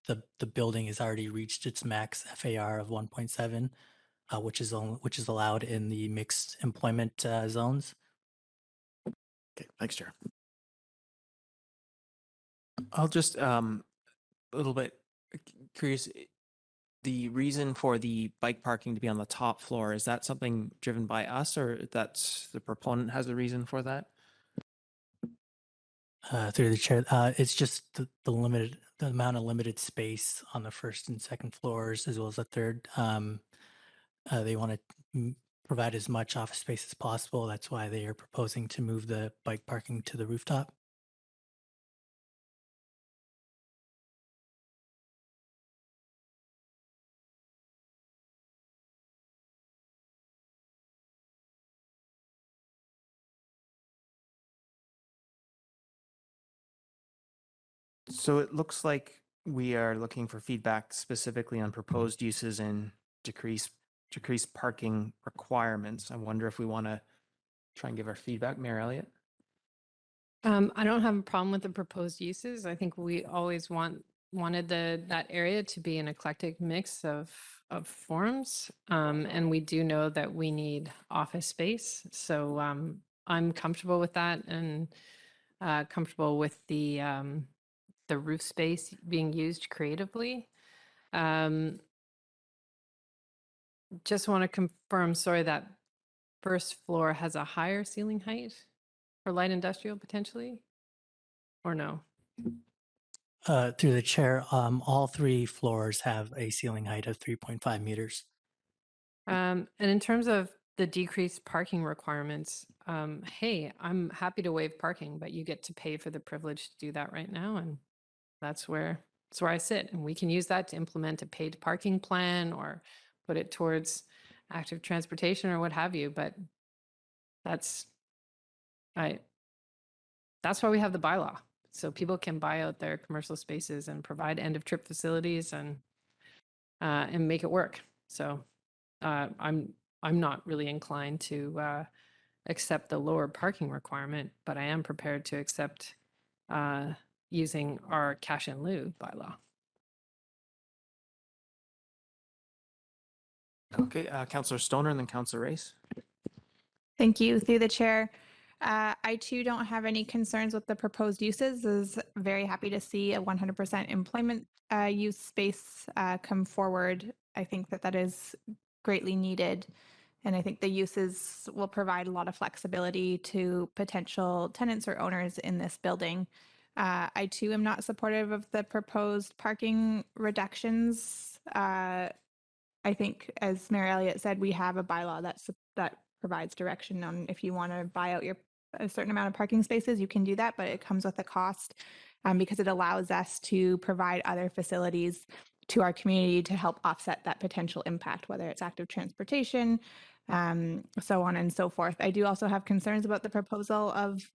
the building has already reached its max FAR of 1.7, which is allowed in the mixed employment zones. Okay, thanks, Chair. I'll just a little bit curious. The reason for the bike parking to be on the top floor, is that something driven by us, or that's the proponent has a reason for that? Through the chair, it's just the amount of limited space on the first and second floors, as well as the third. They want to provide as much office space as possible. That's why they are proposing to move the bike parking to the rooftop. So it looks like we are looking for feedback specifically on proposed uses and decrease parking requirements. I wonder if we want to try and give our feedback, Mayor Elliott. I don't have a problem with the proposed uses. I think we always wanted that area to be an eclectic mix of forms. And we do know that we need office space. So I'm comfortable with that, and comfortable with the roof space being used creatively. Just want to confirm, sorry, that first floor has a higher ceiling height for light industrial potentially, or no? Through the chair, all three floors have a ceiling height of 3.5 meters. And in terms of the decreased parking requirements, hey, I'm happy to waive parking, but you get to pay for the privilege to do that right now. And that's where I sit. And we can use that to implement a paid parking plan or put it towards active transportation or what have you. But that's why we have the bylaw. So people can buy out their commercial spaces and provide end of trip facilities and make it work. So I'm not really inclined to accept the lower parking requirement, but I am prepared to accept using our cash in lieu bylaw. Okay, Councillor Stoner and then Councillor Race. Thank you. Through the chair. I too don't have any concerns with the proposed uses. Is very happy to see a 100% employment use space come forward. I think that is greatly needed. And I think the uses will provide a lot of flexibility to potential tenants or owners in this building. I too am not supportive of the proposed parking reductions. I think, as Mayor Elliott said, we have a bylaw that provides direction on if you want to buy out a certain amount of parking spaces, you can do that, but it comes with a cost because it allows us to provide other facilities to our community to help offset that potential impact, whether it's active transportation, so on and so forth. I do also have concerns about the proposal of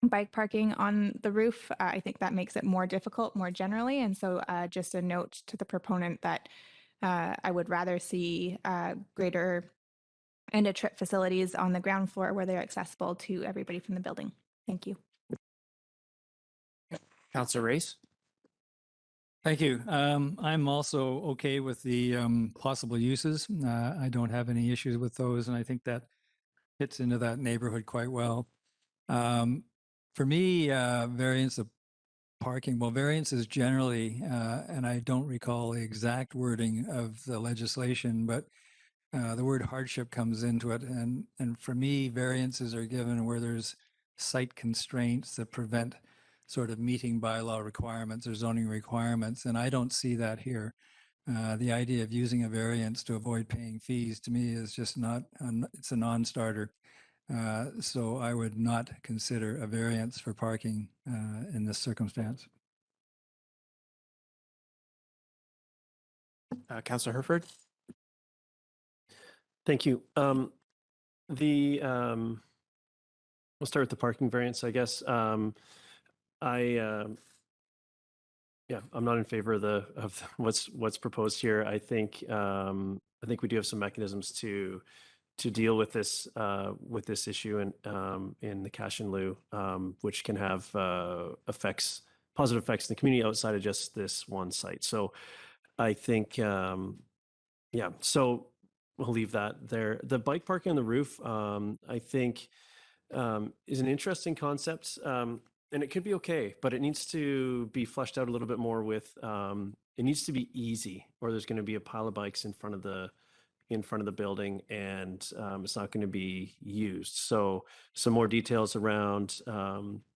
bike parking on the roof. I think that makes it more difficult more generally. And so just a note to the proponent that I would rather see greater end of trip facilities on the ground floor where they're accessible to everybody from the building. Thank you. Councillor Race. Thank you. I'm also okay with the possible uses. I don't have any issues with those, and I think that fits into that neighborhood quite well. For me, variance of parking, well, variance is generally, and I don't recall the exact wording of the legislation, but the word hardship comes into it. And for me, variances are given where there's site constraints that prevent sort of meeting bylaw requirements or zoning requirements. And I don't see that here. The idea of using a variance to avoid paying fees to me is just not, it's a non-starter. So I would not consider a variance for parking in this circumstance. Councillor Herford. Thank you. We'll start with the parking variance, I guess. Yeah, I'm not in favor of what's proposed here. I think we do have some mechanisms to deal with this issue and in the cash in lieu, which can have positive effects in the community outside of just this one site. So I think yeah, so we'll leave that there. The bike parking on the roof, I think, is an interesting concept, and it could be okay, but it needs to be fleshed out a little bit more with, it needs to be easy, or there's going to be a pile of bikes in front of the building, and it's not going to be used. So some more details around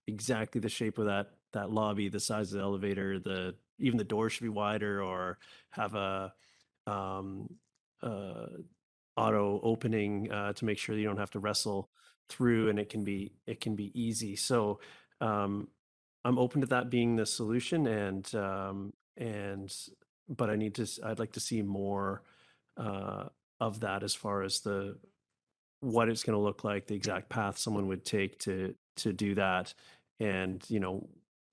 exactly the shape of that lobby, the size of the elevator, even the door should be wider, or have a auto opening to make sure you don't have to wrestle through, and it can be easy. So I'm open to that being the solution, but I'd like to see more of that as far as what it's going to look like, the exact path someone would take to do that, and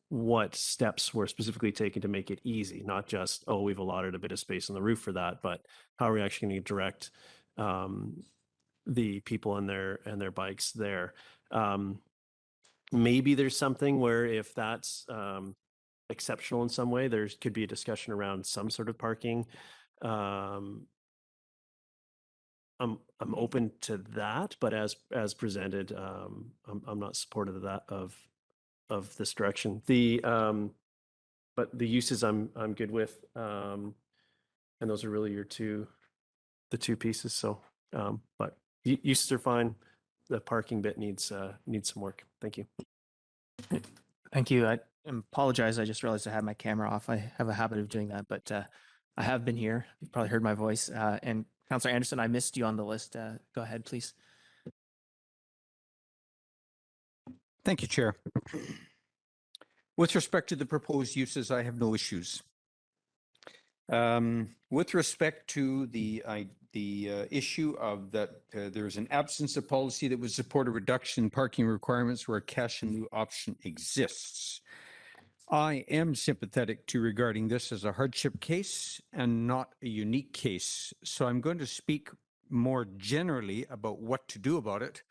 what steps were specifically taken to make it easy, not just, oh, we've allotted a bit of space on the roof for that, but how are we actually going to direct the people and their bikes there. Maybe there's something where if that's exceptional in some way, there could be a discussion around some sort of parking. I'm open to that, but as presented, I'm not supportive of that of this direction. But the uses I'm good with, and those are really the two pieces. So, but uses are fine. The parking bit needs some work. Thank you. Thank you. I apologize. I just realized I had my camera off. I have a habit of doing that, but I have been here. You've probably heard my voice. And Councillor Anderson, I missed you on the list. Go ahead, please. Thank you, Chair. With respect to the proposed uses, I have no issues. With respect to the issue of that there's an absence of policy that would support a reduction in parking requirements where a cash in lieu option exists. I am sympathetic to regarding this as a hardship case and not a unique case. So I'm going to speak more generally about what to do about it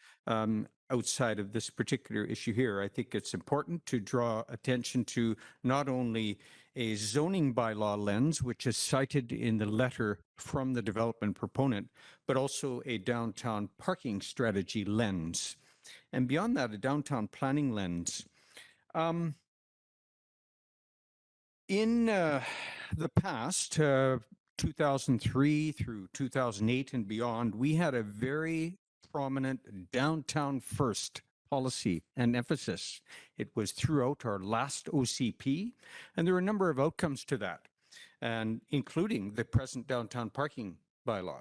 outside of this particular issue here. I think it's important to draw attention to not only a zoning bylaw lens, which is cited in the letter from the development proponent, but also a downtown parking strategy lens. And beyond that, a downtown planning lens. In the past, 2003 through 2008 and beyond, we had a very prominent downtown first policy and emphasis. It was throughout our last OCP, and there were a number of outcomes to that, and including the present downtown parking bylaw.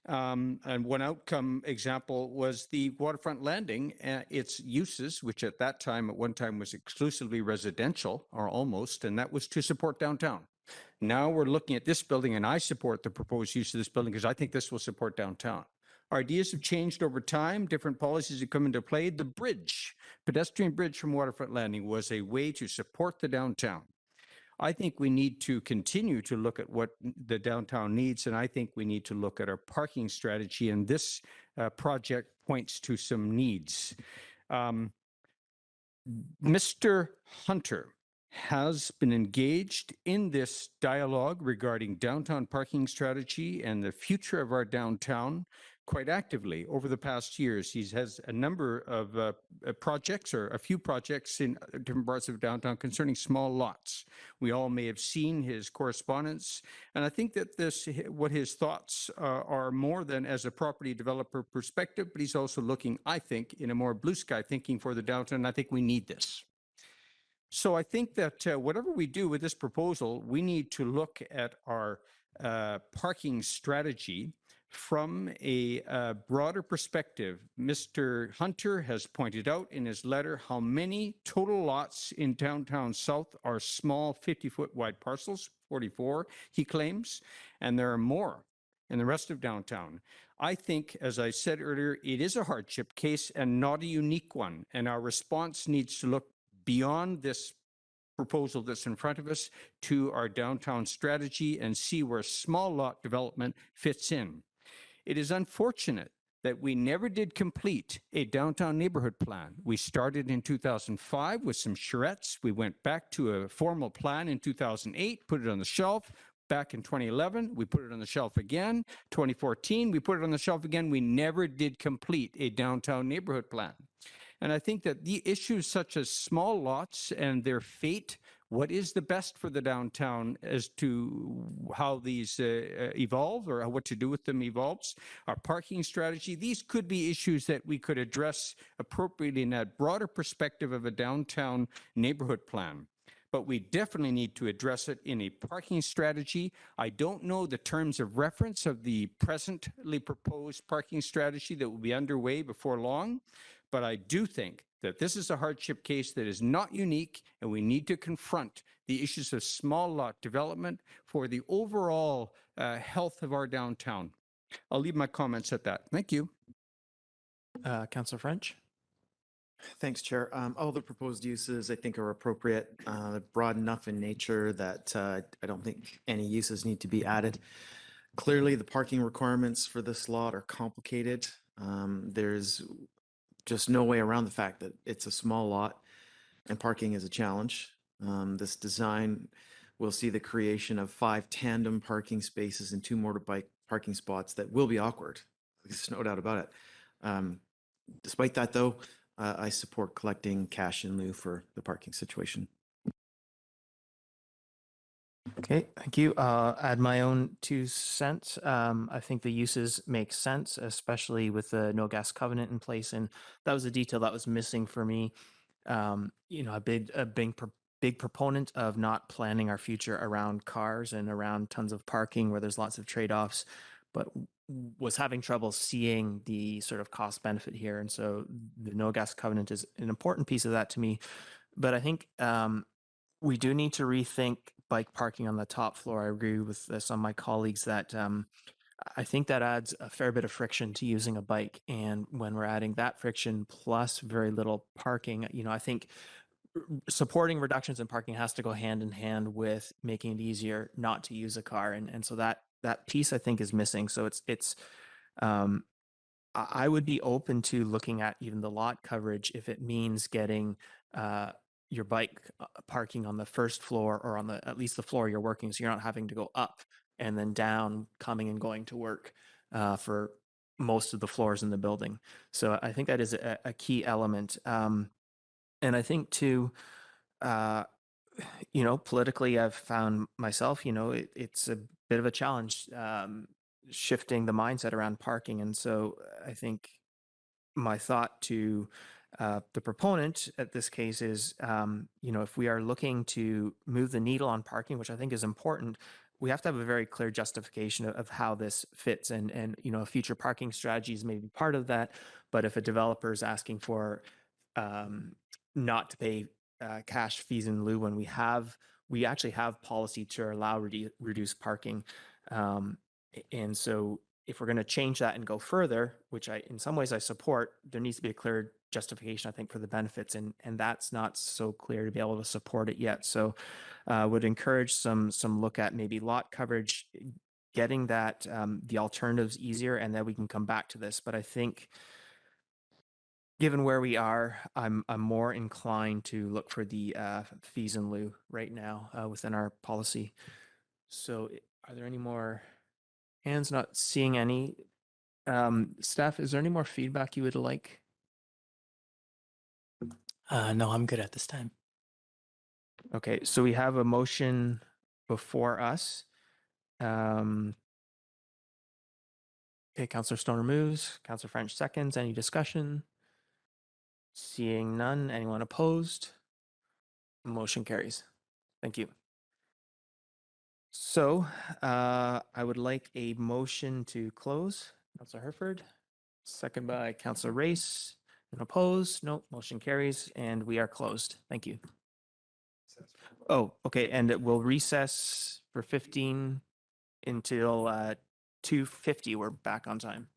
And one outcome example was the waterfront landing, its uses, which at one time was exclusively residential or almost, and that was to support downtown. Now we're looking at this building, and I support the proposed use of this building because I think this will support downtown. Our ideas have changed over time. Different policies have come into play. The bridge, pedestrian bridge from waterfront landing, was a way to support the downtown. I think we need to continue to look at what the downtown needs, and I think we need to look at our parking strategy, and this project points to some needs. Mr. Hunter has been engaged in this dialogue regarding downtown parking strategy and the future of our downtown quite actively over the past years. He has a number of projects, or a few projects in different parts of downtown concerning small lots. We all may have seen his correspondence, and I think that what his thoughts are more than as a property developer perspective, but he's also looking, I think, in a more blue sky thinking for the downtown, and I think we need this. So I think that whatever we do with this proposal, we need to look at our parking strategy from a broader perspective. Mr. Hunter has pointed out in his letter how many total lots in downtown south are small 50-foot wide parcels, 44, he claims, and there are more in the rest of downtown. I think, as I said earlier, it is a hardship case and not a unique one, and our response needs to look beyond this proposal that's in front of us to our downtown strategy and see where small lot development fits in. It is unfortunate that we never did complete a downtown neighborhood plan. We started in 2005 with some charrettes. We went back to a formal plan in 2008, put it on the shelf. Back in 2011, we put it on the shelf again. 2014, we put it on the shelf again. We never did complete a downtown neighborhood plan. And I think that the issues such as small lots and their fate, what is the best for the downtown as to how these evolve or what to do with them evolves, our parking strategy, these could be issues that we could address appropriately in that broader perspective of a downtown neighborhood plan. But we definitely need to address it in a parking strategy. I don't know the terms of reference of the presently proposed parking strategy that will be underway before long, but I do think that this is a hardship case that is not unique, and we need to confront the issues of small lot development for the overall health of our downtown. I'll leave my comments at that. Thank you. Councillor French. Thanks, Chair. All the proposed uses I think are appropriate, broad enough in nature that I don't think any uses need to be added. Clearly, the parking requirements for this lot are complicated. There's just no way around the fact that it's a small lot and parking is a challenge. This design will see the creation of 5 tandem parking spaces and 2 motorbike parking spots that will be awkward. There's no doubt about it. Despite that, though, I support collecting cash in lieu for the parking situation. Okay, thank you. Add my own 2 cents. I think the uses make sense, especially with the no gas covenant in place, and that was a detail that was missing for me. You know, a big proponent of not planning our future around cars and around tons of parking where there's lots of trade-offs. But was having trouble seeing the sort of cost benefit here. And so the no gas covenant is an important piece of that to me. But I think we do need to rethink bike parking on the top floor. I agree with some of my colleagues that I think that adds a fair bit of friction to using a bike. And when we're adding that friction plus very little parking, I think supporting reductions in parking has to go hand in hand with making it easier not to use a car. And so that piece I think is missing. So I would be open to looking at even the lot coverage if it means getting your bike parking on the first floor or on at least the floor you're working, so you're not having to go up and then down, coming and going to work for most of the floors in the building. So I think that is a key element. And I think too, politically, I've found myself, it's a bit of a challenge shifting the mindset around parking. And so I think my thought to the proponent at this case is, if we are looking to move the needle on parking, which I think is important, we have to have a very clear justification of how this fits. And future parking strategies may be part of that. But if a developer is asking for not to pay cash fees in lieu when we actually have policy to allow reduced parking. And so if we're going to change that and go further, which in some ways I support, there needs to be a clear justification, I think, for the benefits. And that's not so clear to be able to support it yet. So would encourage some look at maybe lot coverage, getting that the alternatives easier, and then we can come back to this. But I think given where we are, I'm more inclined to look for the fees in lieu right now within our policy. So are there any more hands? Not seeing any. Staff, is there any more feedback you would like? No, I'm good at this time. Okay, so we have a motion before us. Okay, Councillor Stoner moves, Councillor French seconds. Any discussion? Seeing none. Anyone opposed? Motion carries. Thank you. So I would like a motion to close. Councillor Herford, second by Councillor Race. And opposed? No, motion carries, and we are closed. Thank you. Oh, okay, and it will recess for 15 until 2:50. We're back on time.